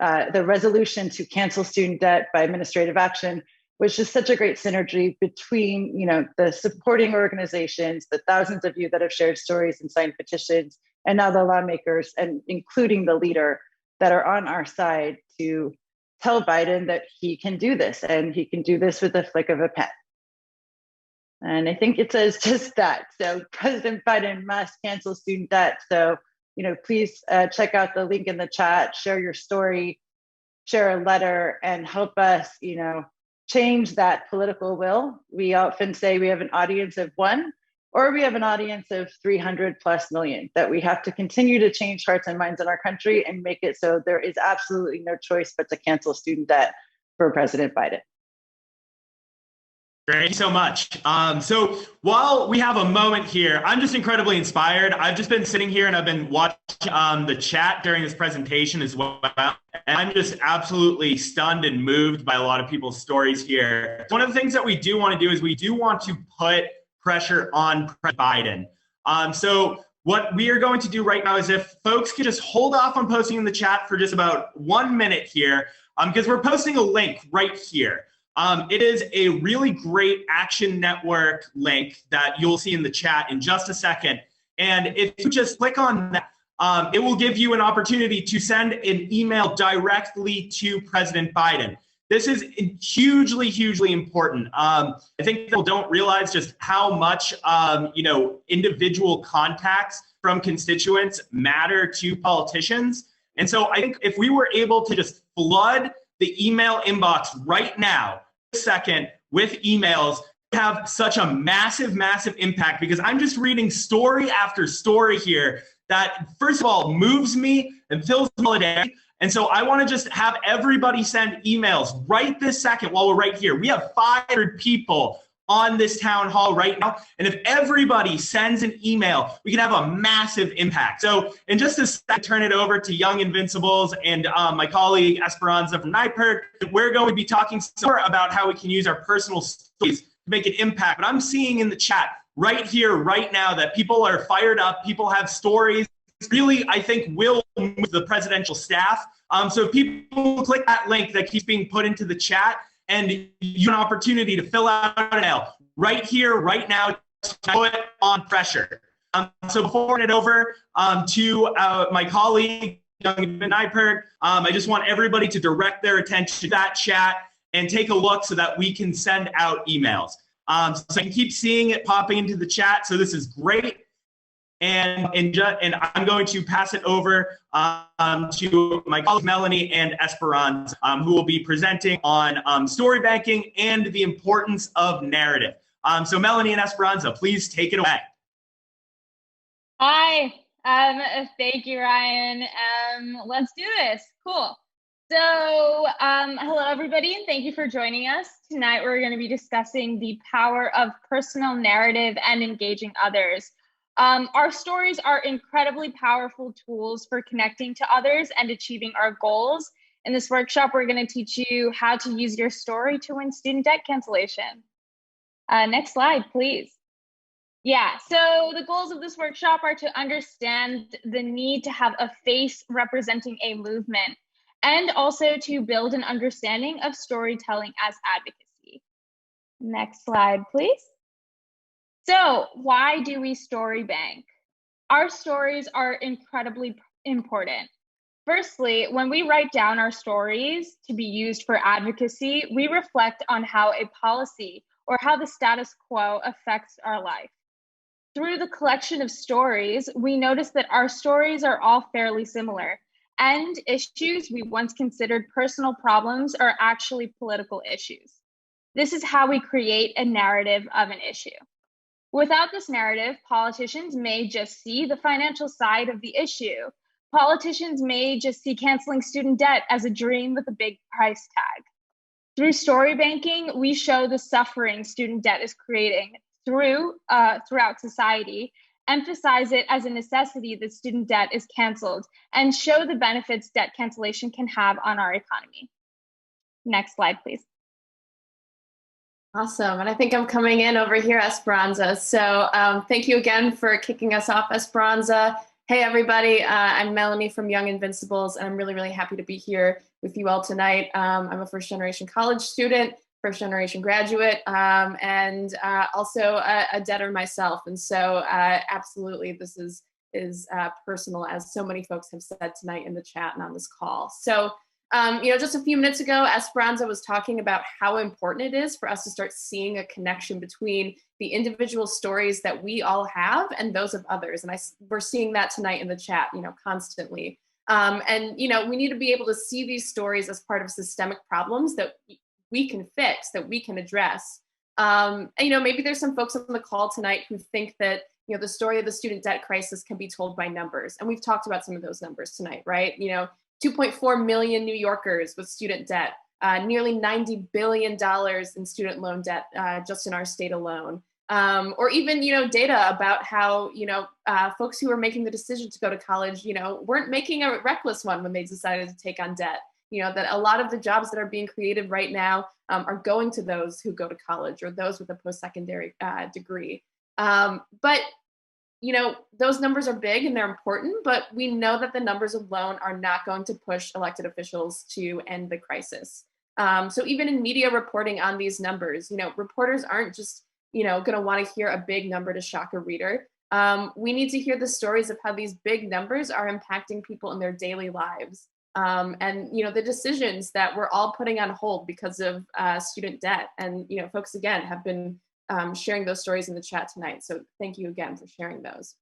the resolution to cancel student debt by administrative action was just such a great synergy between, the supporting organizations, the thousands of you that have shared stories and signed petitions, and now the lawmakers, and including the leader, that are on our side to tell Biden that he can do this, and he can do this with a flick of a pen. And I think it says just that. So President Biden must cancel student debt. So, please check out the link in the chat, share your story, share a letter, and help us, change that political will. We often say we have an audience of 1, or we have an audience of 300 plus million, that we have to continue to change hearts and minds in our country and make it so there is absolutely no choice but to cancel student debt for President Biden. Thank you so much. So while we have a moment here, I'm just incredibly inspired. I've just been sitting here and I've been watching the chat during this presentation as well. And I'm just absolutely stunned and moved by a lot of people's stories here. One of the things that we do want to do is we do want to put pressure on President Biden. So what we are going to do right now is if folks could just hold off on posting in the chat for just about 1 minute here, because we're posting a link right here. It is a really great Action Network link that you'll see in the chat in just a second. And if you just click on that, it will give you an opportunity to send an email directly to President Biden. This is hugely, hugely important. I think people don't realize just how much, individual contacts from constituents matter to politicians. And so I think if we were able to just flood the email inbox right now, second, with emails, have such a massive, massive impact, because I'm just reading story after story here that, first of all, moves me and fills solidarity. And so I want to just have everybody send emails right this second while we're right here. We have 500 people on this town hall right now. And if everybody sends an email, we can have a massive impact. So in just a second, turn it over to Young Invincibles and my colleague Esperanza from NYPIRG. We're going to be talking more about how we can use our personal stories to make an impact. But I'm seeing in the chat right here, right now, that people are fired up. People have stories. Really, I think, will move the presidential staff. So if people click that link that keeps being put into the chat, and you have an opportunity to fill out an email right here, right now, to put on pressure. So before I turn it over to my colleague, Young NYPIRG, I just want everybody to direct their attention to that chat and take a look so that we can send out emails. So I can keep seeing it popping into the chat. So this is great. And I'm going to pass it over to my colleagues Melanie and Esperanza, who will be presenting on story banking and the importance of narrative. So Melanie and Esperanza, please take it away. Hi, thank you, Ryan. Let's do this. Cool. So hello, everybody, and thank you for joining us. Tonight, we're going to be discussing the power of personal narrative and engaging others. Our stories are incredibly powerful tools for connecting to others and achieving our goals. In this workshop, we're going to teach you how to use your story to win student debt cancellation. Next slide, please. Yeah, so the goals of this workshop are to understand the need to have a face representing a movement, and also to build an understanding of storytelling as advocacy. Next slide, please. So why do we story bank? Our stories are incredibly important. Firstly, when we write down our stories to be used for advocacy, we reflect on how a policy or how the status quo affects our life. Through the collection of stories, we notice that our stories are all fairly similar, and issues we once considered personal problems are actually political issues. This is how we create a narrative of an issue. Without this narrative, politicians may just see the financial side of the issue. Politicians may just see canceling student debt as a dream with a big price tag. Through story banking, we show the suffering student debt is creating throughout society, emphasize it as a necessity that student debt is canceled, and show the benefits debt cancellation can have on our economy. Next slide, please. Awesome, and I think I'm coming in over here, Esperanza. So thank you again for kicking us off, Esperanza. Hey everybody, I'm Melanie from Young Invincibles, and I'm really, really happy to be here with you all tonight. I'm a first generation college student, first generation graduate, and also a debtor myself. And so absolutely this is personal, as so many folks have said tonight in the chat and on this call. So just a few minutes ago, Esperanza was talking about how important it is for us to start seeing a connection between the individual stories that we all have and those of others. And we're seeing that tonight in the chat, constantly. We need to be able to see these stories as part of systemic problems that we can fix, that we can address. And, maybe there's some folks on the call tonight who think that, the story of the student debt crisis can be told by numbers. And we've talked about some of those numbers tonight, right? 2.4 million New Yorkers with student debt, nearly $90 billion in student loan debt just in our state alone. Or even, data about how, folks who are making the decision to go to college, weren't making a reckless one when they decided to take on debt. That a lot of the jobs that are being created right now are going to those who go to college or those with a post-secondary degree. But those numbers are big and they're important, but we know that the numbers alone are not going to push elected officials to end the crisis. So even in media reporting on these numbers, reporters aren't just, going to want to hear a big number to shock a reader. We need to hear the stories of how these big numbers are impacting people in their daily lives. And, the decisions that we're all putting on hold because of student debt. And, folks, again, have been sharing those stories in the chat tonight. So thank you again for sharing those.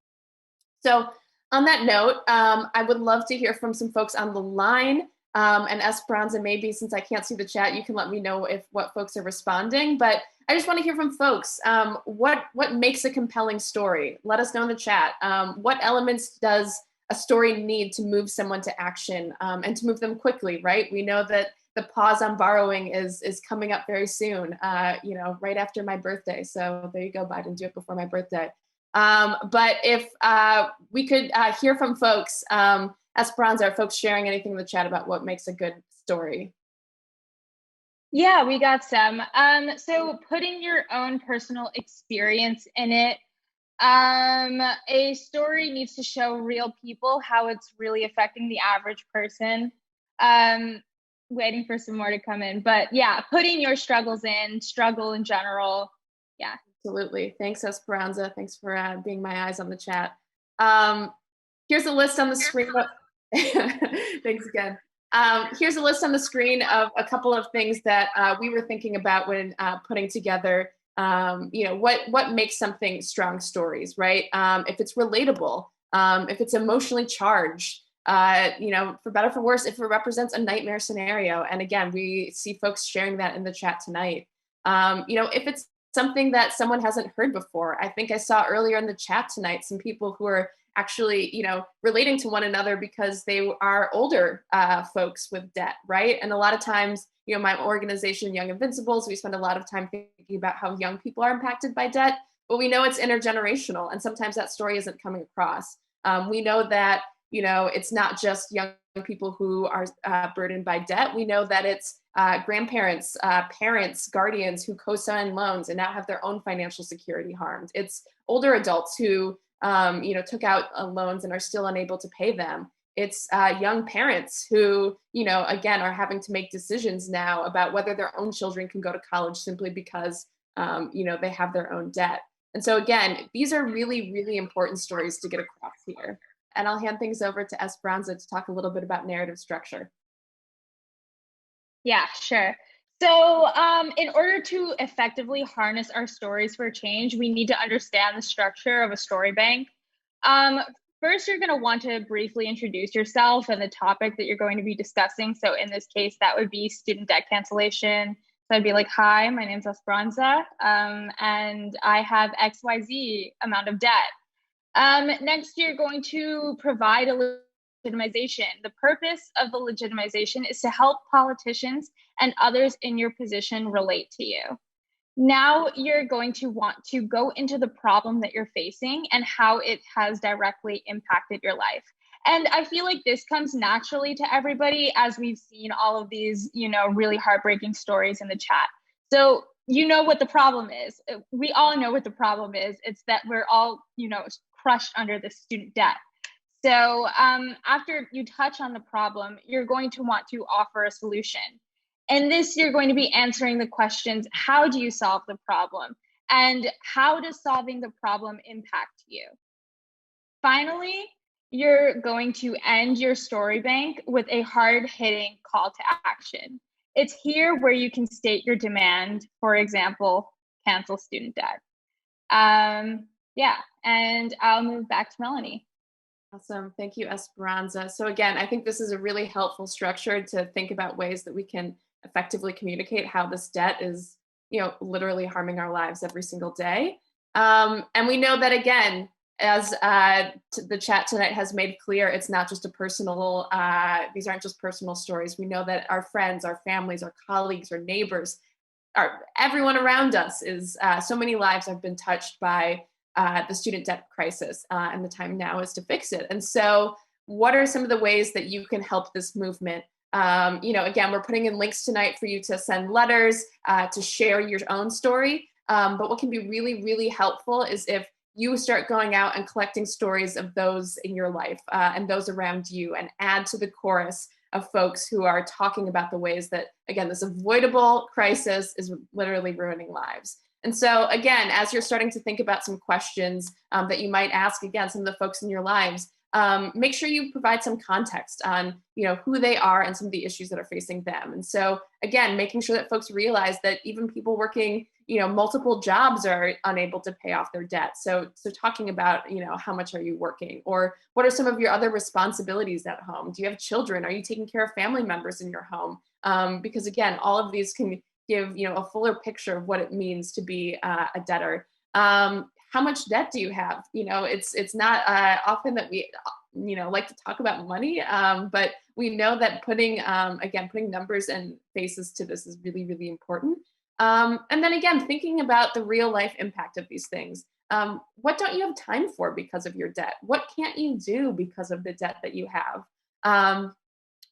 So on that note, I would love to hear from some folks on the line. And Esperanza, maybe since I can't see the chat, you can let me know what folks are responding. But I just want to hear from folks. What makes a compelling story? Let us know in the chat. What elements does a story need to move someone to action and to move them quickly, right? We know that the pause on borrowing is coming up very soon, right after my birthday. So there you go, Biden, do it before my birthday. But if we could hear from folks, Esperanza, are folks sharing anything in the chat about what makes a good story? Yeah, we got some. So putting your own personal experience in it, a story needs to show real people, how it's really affecting the average person. Waiting for some more to come in, but yeah, putting your struggles in, struggle in general. Yeah. Absolutely. Thanks, Esperanza. Thanks for being my eyes on the chat. Here's a list on the screen. Thanks again. Here's a list on the screen of a couple of things that we were thinking about when putting together, what makes something strong stories, right? If it's relatable, if it's emotionally charged, for better or for worse, if it represents a nightmare scenario. And again, we see folks sharing that in the chat tonight. If it's something that someone hasn't heard before. I think I saw earlier in the chat tonight some people who are actually, relating to one another because they are older folks with debt, right? And a lot of times, my organization, Young Invincibles, we spend a lot of time thinking about how young people are impacted by debt, but we know it's intergenerational, and sometimes that story isn't coming across. We know that, it's not just young people who are burdened by debt. We know that it's grandparents, parents, guardians who co-sign loans and now have their own financial security harmed. It's older adults who, took out loans and are still unable to pay them. It's young parents who, again, are having to make decisions now about whether their own children can go to college simply because, they have their own debt. And so again, these are really, really important stories to get across here. And I'll hand things over to Esperanza to talk a little bit about narrative structure. Yeah, sure. So in order to effectively harness our stories for change, we need to understand the structure of a story bank. First, you're going to want to briefly introduce yourself and the topic that you're going to be discussing. So in this case, that would be student debt cancellation. So I'd be like, hi, my name's Esperanza, and I have XYZ amount of debt. Next, you're going to provide a legitimization. The purpose of the legitimization is to help politicians and others in your position relate to you. Now you're going to want to go into the problem that you're facing and how it has directly impacted your life. And I feel like this comes naturally to everybody as we've seen all of these, really heartbreaking stories in the chat. So you know what the problem is. We all know what the problem is. It's that we're all, crushed under the student debt. So after you touch on the problem, you're going to want to offer a solution. And this, you're going to be answering the questions, how do you solve the problem? And how does solving the problem impact you? Finally, you're going to end your story bank with a hard-hitting call to action. It's here where you can state your demand, for example, cancel student debt. Yeah, and I'll move back to Melanie. Awesome. Thank you, Esperanza. So again, I think this is a really helpful structure to think about ways that we can effectively communicate how this debt is, literally harming our lives every single day. And we know that, again, as the chat tonight has made clear, it's not just a personal, these aren't just personal stories. We know that our friends, our families, our colleagues, our neighbors, everyone around us is, so many lives have been touched by the student debt crisis, and the time now is to fix it. And so what are some of the ways that you can help this movement? Again, we're putting in links tonight for you to send letters, to share your own story. But what can be really, really helpful is if you start going out and collecting stories of those in your life and those around you, and add to the chorus of folks who are talking about the ways that, again, this avoidable crisis is literally ruining lives. And so, again, as you're starting to think about some questions that you might ask, again, some of the folks in your lives, make sure you provide some context on, who they are and some of the issues that are facing them. And so, again, making sure that folks realize that even people working, multiple jobs are unable to pay off their debt. So talking about, how much are you working, or what are some of your other responsibilities at home? Do you have children? Are you taking care of family members in your home? Because again, all of these can give, a fuller picture of what it means to be a debtor. How much debt do you have? It's not often that we, like to talk about money, but we know that putting numbers and faces to this is really, really important. And then again, thinking about the real life impact of these things. What don't you have time for because of your debt? What can't you do because of the debt that you have?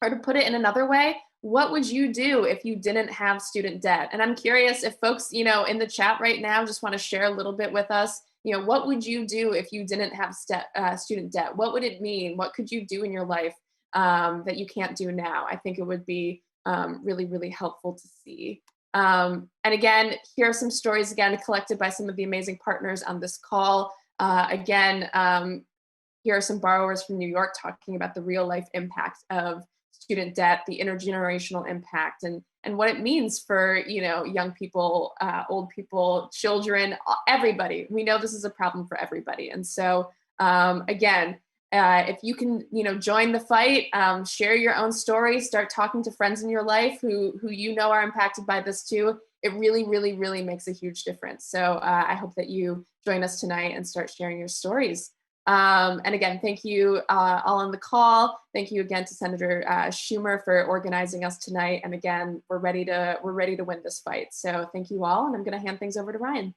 Or to put it in another way, what would you do if you didn't have student debt? And I'm curious if folks, in the chat right now just want to share a little bit with us. What would you do if you didn't have student debt? What would it mean? What could you do in your life that you can't do now? I think it would be really, really helpful to see. And again, here are some stories, again, collected by some of the amazing partners on this call. Here are some borrowers from New York talking about the real life impact of student debt, the intergenerational impact, and what it means for, young people, old people, children, everybody. We know this is a problem for everybody. And so, again, if you can, join the fight, share your own story, start talking to friends in your life who are impacted by this too. It really, really, really makes a huge difference. So I hope that you join us tonight and start sharing your stories. And again, thank you all on the call. Thank you again to Senator Schumer for organizing us tonight. And again, we're ready to win this fight. So thank you all, and I'm going to hand things over to Ryan.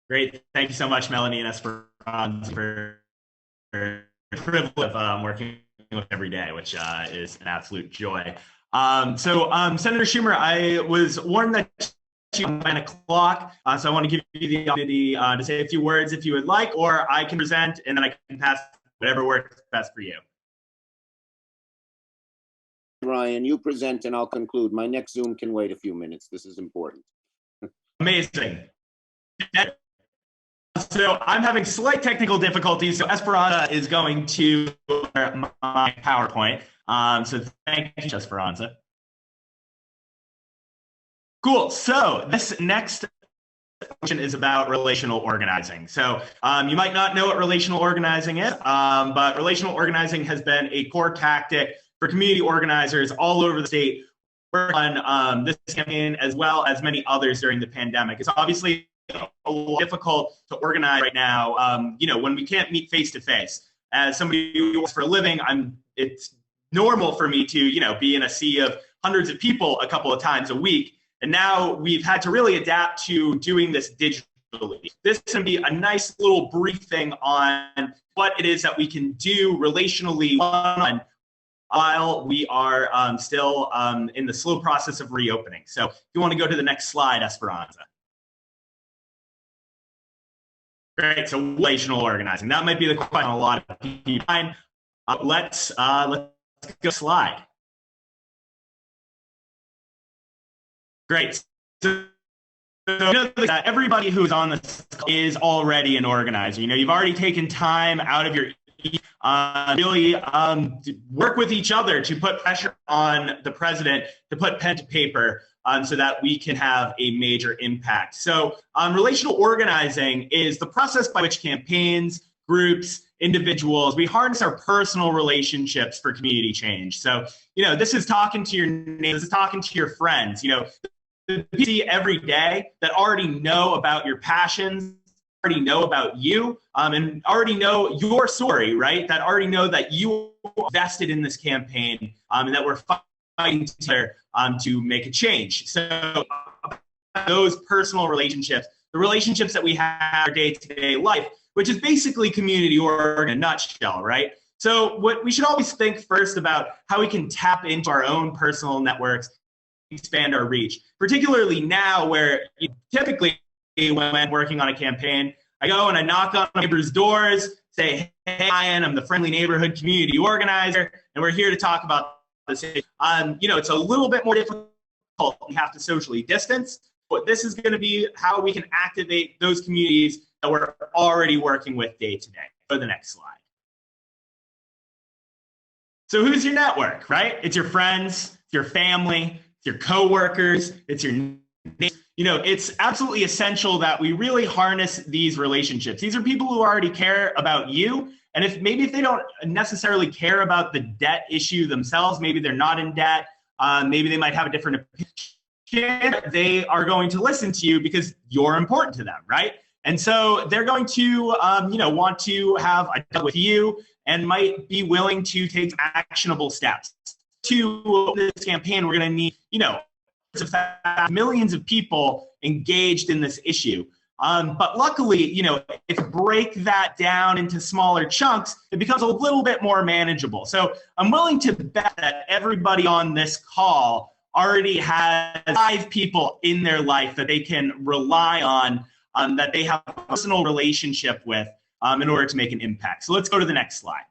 Great. Thank you so much, Melanie and Esperanza, for the privilege of working with every day, which is an absolute joy. Senator Schumer, I was warned that you 9 o'clock, so I want to give you the opportunity to say a few words if you would like, or I can present and then I can pass whatever works best for you. Ryan, you present and I'll conclude. My next Zoom can wait a few minutes. This is important. Amazing. So I'm having slight technical difficulties, so Esperanza is going to my PowerPoint. So thank you, Esperanza. Cool. So this next section is about relational organizing. So you might not know what relational organizing is, but relational organizing has been a core tactic for community organizers all over the state on this campaign, as well as many others during the pandemic. It's obviously a little difficult to organize right now, when we can't meet face to face. As somebody who works for a living, it's normal for me to, be in a sea of hundreds of people a couple of times a week. And now we've had to really adapt to doing this digitally. This is going to be a nice little briefing on what it is that we can do relationally while we are still in the slow process of reopening. So if you want to go to the next slide, Esperanza. Great, so relational organizing. That might be the question a lot of people find. Let's go slide. Great. So everybody who's on this is already an organizer. You've already taken time out of your really work with each other to put pressure on the president to put pen to paper so that we can have a major impact. So relational organizing is the process by which campaigns, groups, individuals. We harness our personal relationships for community change. So, this is talking to your neighbors, this is talking to your friends, you see every day that already know about your passions, already know about you, and already know your story, right? That already know that you invested in this campaign, and that we're fighting together to make a change. So those personal relationships, the relationships that we have in our day-to-day life, which is basically community org in a nutshell, right? So what we should always think first about how we can tap into our own personal networks, expand our reach, particularly now where typically when I'm working on a campaign, I go and I knock on neighbors' doors, say, hey, Ryan, I'm the friendly neighborhood community organizer, and we're here to talk about this. It's a little bit more difficult. We have to socially distance, but this is going to be how we can activate those communities that we're already working with day to day. Go to the next slide. So who's your network, right? It's your friends, it's your family, it's your coworkers, it's your neighbors. It's absolutely essential that we really harness these relationships. These are people who already care about you. And if they don't necessarily care about the debt issue themselves, maybe they're not in debt, maybe they might have a different opinion, they are going to listen to you because you're important to them, right? And so they're going to, want to have a deal with you and might be willing to take actionable steps. To this campaign, we're going to need, millions of people engaged in this issue. But luckily, if you break that down into smaller chunks, it becomes a little bit more manageable. So I'm willing to bet that everybody on this call already has 5 people in their life that they can rely on, that they have a personal relationship with in order to make an impact. So let's go to the next slide.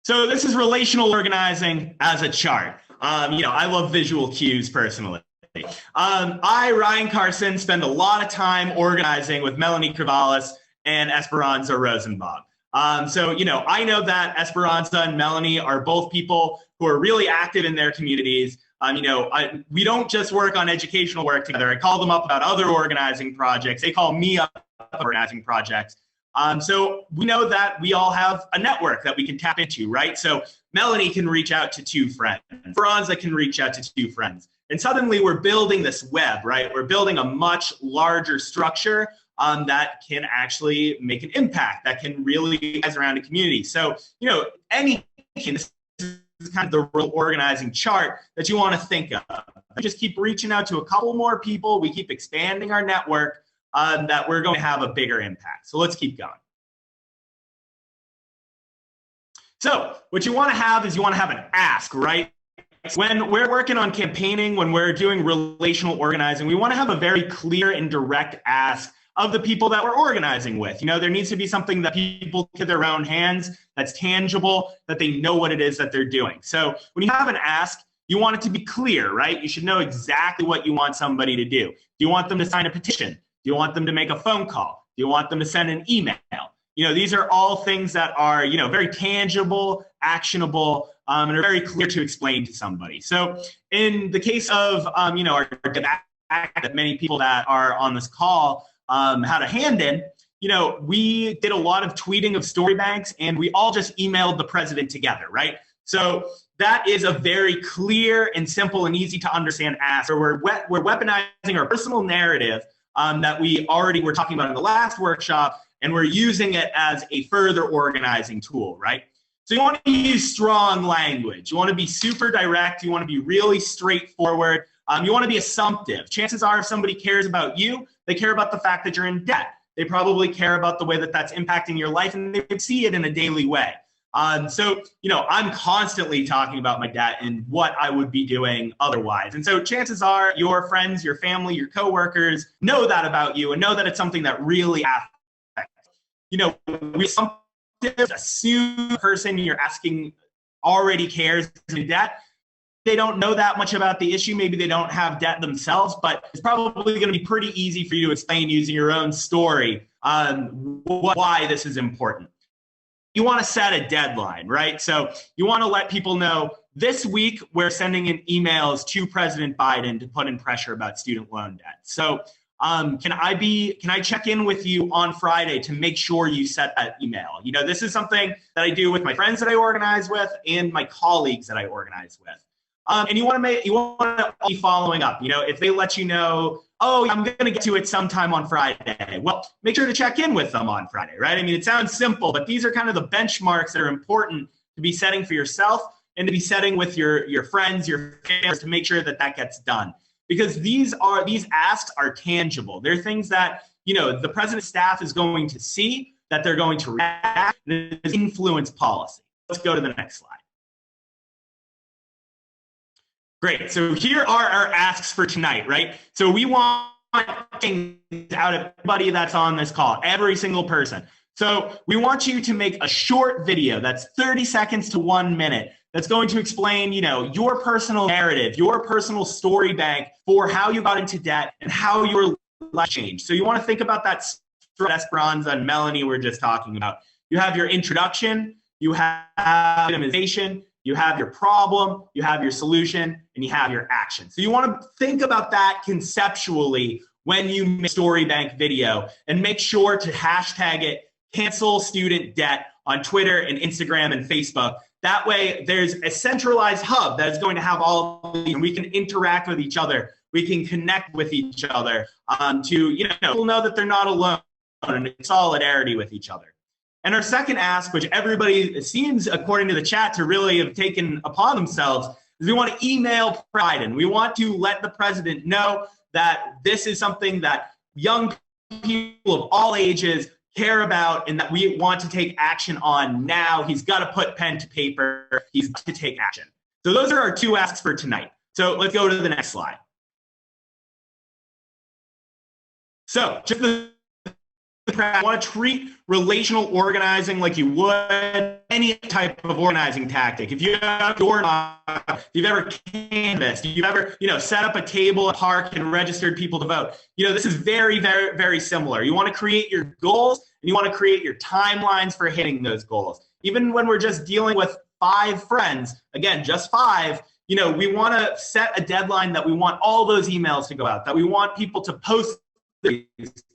So this is relational organizing as a chart. I love visual cues personally. I, Ryan Carson, spend a lot of time organizing with Melanie Kravalis and Esperanza Rosenbaum. I know that Esperanza and Melanie are both people who are really active in their communities. We don't just work on educational work together. I call them up about other organizing projects. They call me up about organizing projects. So we know that we all have a network that we can tap into, right? So Melanie can reach out to 2 friends. Esperanza can reach out to 2 friends. And suddenly we're building this web, right? We're building a much larger structure that can actually make an impact, that can really rise around a community. So, this is kind of the real organizing chart that you want to think of. We just keep reaching out to a couple more people. We keep expanding our network that we're going to have a bigger impact. So let's keep going. So what you want to have is you want to have an ask, right? When we're working on campaigning, when we're doing relational organizing, we want to have a very clear and direct ask of the people that we're organizing with. There needs to be something that people get their own hands, that's tangible, that they know what it is that they're doing. So when you have an ask, you want it to be clear, right? You should know exactly what you want somebody to do. Do you want them to sign a petition? Do you want them to make a phone call? Do you want them to send an email? These are all things that are, very tangible, actionable, and are very clear to explain to somebody. So in the case of, our that many people that are on this call had a hand in, we did a lot of tweeting of story banks, and we all just emailed the president together, right? So that is a very clear and simple and easy to understand ask, where we're weaponizing our personal narrative that we already were talking about in the last workshop, and we're using it as a further organizing tool, right? So you want to use strong language. You want to be super direct. You want to be really straightforward. You want to be assumptive. Chances are if somebody cares about you, they care about the fact that you're in debt. They probably care about the way that that's impacting your life, and they see it in a daily way. I'm constantly talking about my debt and what I would be doing otherwise. And so chances are your friends, your family, your coworkers know that about you and know that it's something that really affects. We sometimes assume the person you're asking already cares in debt. They don't know that much about the issue. Maybe they don't have debt themselves, but it's probably going to be pretty easy for you to explain using your own story why this is important. You want to set a deadline, right? So you want to let people know this week we're sending in emails to President Biden to put in pressure about student loan debt. So Can I check in with you on Friday to make sure you set that email? You know, this is something that I do with my friends that I organize with and my colleagues that I organize with. And you want to be following up. You know, if they let you know, oh, I'm going to get to it sometime on Friday. Well, make sure to check in with them on Friday, right? I mean, it sounds simple, but these are kind of the benchmarks that are important to be setting for yourself and to be setting with your friends, your families, to make sure that that gets done. Because these asks are tangible. They're things that, you know, the president's staff is going to see, that they're going to react, and influence policy. Let's go to the next slide. Great. So here are our asks for tonight, right? So we want things out of everybody that's on this call, every single person. So we want you to make a short video that's 30 seconds to 1 minute that's going to explain, you know, your personal narrative, your personal story bank for how you got into debt and how your life changed. So you want to think about that Esperanza and Melanie were just talking about. You have your introduction, you have minimization, you have your problem, you have your solution, and you have your action. So you want to think about that conceptually when you make a story bank video, and make sure to hashtag it cancel student debt on Twitter and Instagram and Facebook. That way there's a centralized hub that is going to have all of these, and we can interact with each other. We can connect with each other to, you know, people know that they're not alone and in solidarity with each other. And our second ask, which everybody seems, according to the chat, to really have taken upon themselves, is we want to email Biden. We want to let the president know that this is something that young people of all ages care about and that we want to take action on now. He's got to put pen to paper. He's got to take action. So those are our two asks for tonight. So let's go to the next slide. So just I want to treat relational organizing like you would any type of organizing tactic. If you've ever canvassed, if you've ever, you know, set up a table at a park and registered people to vote, you know, this is very, very, very similar. You want to create your goals and you want to create your timelines for hitting those goals. Even when we're just dealing with 5 friends, again, just 5, you know, we want to set a deadline that we want all those emails to go out, that we want people to post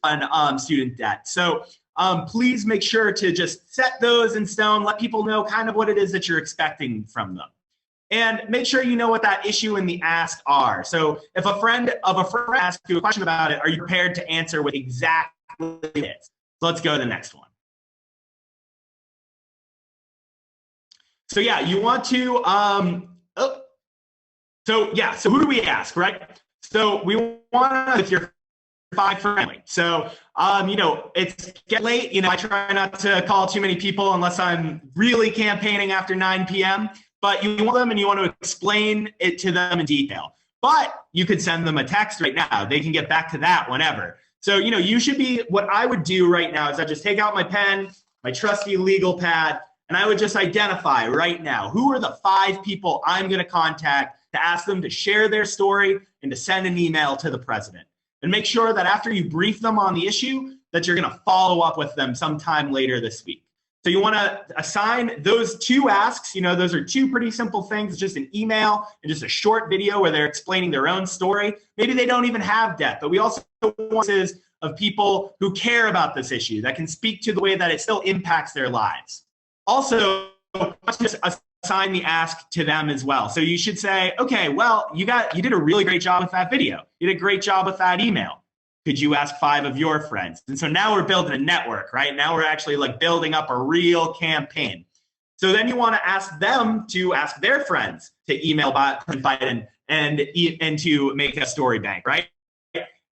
on student debt. So please make sure to just set those in stone, let people know kind of what it is that you're expecting from them. And make sure you know what that issue and the ask are. So if a friend asks you a question about it, are you prepared to answer what exactly it is? So let's go to the next one. So yeah, you want to, so who do we ask, right? So we want to, if you're 5 family. So, you know, it's getting late. You know, I try not to call too many people unless I'm really campaigning after 9 p.m. But you want them and you want to explain it to them in detail. But you could send them a text right now. They can get back to that whenever. So, you know, you should be, what I would do right now is I just take out my pen, my trusty legal pad, and I would just identify right now, who are the 5 people I'm going to contact to ask them to share their story and to send an email to the president. And make sure that after you brief them on the issue, that you're going to follow up with them sometime later this week. So you want to assign those 2 asks. You know, those are 2 pretty simple things, just an email and just a short video where they're explaining their own story. Maybe they don't even have debt, but we also want of people who care about this issue that can speak to the way that it still impacts their lives. Also, just assign the ask to them as well. So you should say, okay, well, you did a really great job with that video. You did a great job with that email. Could you ask 5 of your friends? And so now we're building a network, right? Now we're actually like building up a real campaign. So then you want to ask them to ask their friends to email Biden and to make a story bank, right?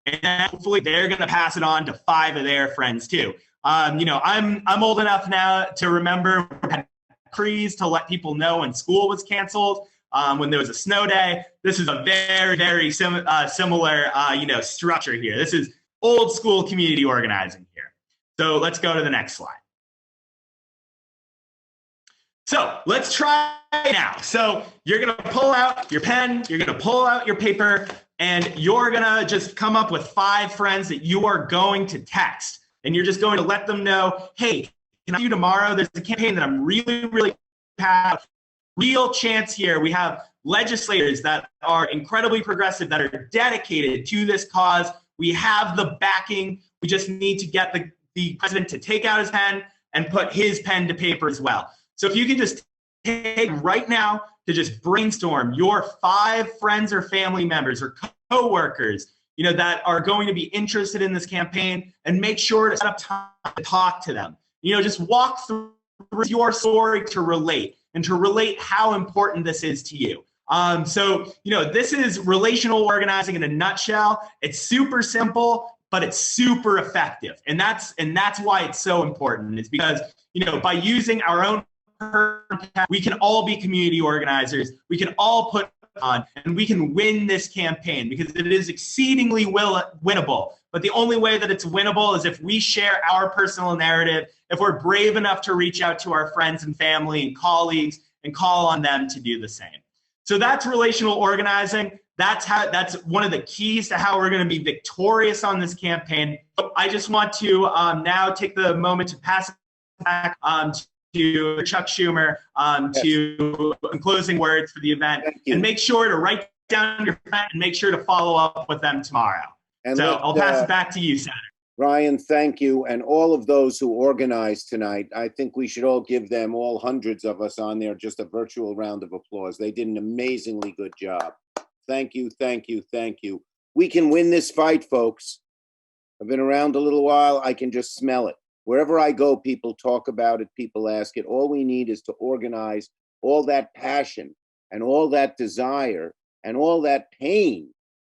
And then hopefully they're going to pass it on to 5 of their friends too. You know, I'm old enough now to remember decrees to let people know when school was canceled, when there was a snow day. This is a very, very similar, you know, structure here. This is old school community organizing here. So let's go to the next slide. So let's try now. So you're going to pull out your pen, you're going to pull out your paper, and you're going to just come up with 5 friends that you are going to text. And you're just going to let them know, hey, can I see you tomorrow? There's a campaign that I'm really, really have real chance here. We have legislators that are incredibly progressive, that are dedicated to this cause. We have the backing. We just need to get the president to take out his pen and put his pen to paper as well. So if you can just take right now to just brainstorm your 5 friends or family members or co-workers, you know, that are going to be interested in this campaign, and make sure to set up time to talk to them. You know, just walk through your story to relate and to relate how important this is to you. So, you know, this is relational organizing in a nutshell. It's super simple, but it's super effective. And that's why it's so important. It's because, you know, by using our own, we can all be community organizers. We can all put on, and we can win this campaign, because it is exceedingly winnable. But the only way that it's winnable is if we share our personal narrative, if we're brave enough to reach out to our friends and family and colleagues and call on them to do the same. So that's relational organizing. That's one of the keys to how we're going to be victorious on this campaign. So I just want to now take the moment to pass it back to Chuck Schumer to closing words for the event, and make sure to write down your friend and make sure to follow up with them tomorrow. And so I'll pass it back to you, Senator. Ryan, thank you. And all of those who organized tonight, I think we should all give them, all hundreds of us on there, just a virtual round of applause. They did an amazingly good job. Thank you, thank you, thank you. We can win this fight, folks. I've been around a little while. I can just smell it. Wherever I go, people talk about it, people ask it. All we need is to organize all that passion and all that desire and all that pain.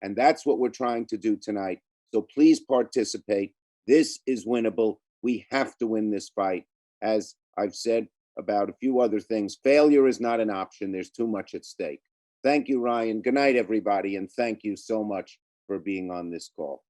And that's what we're trying to do tonight. So please participate. This is winnable. We have to win this fight. As I've said about a few other things, failure is not an option. There's too much at stake. Thank you, Ryan. Good night, everybody. And thank you so much for being on this call.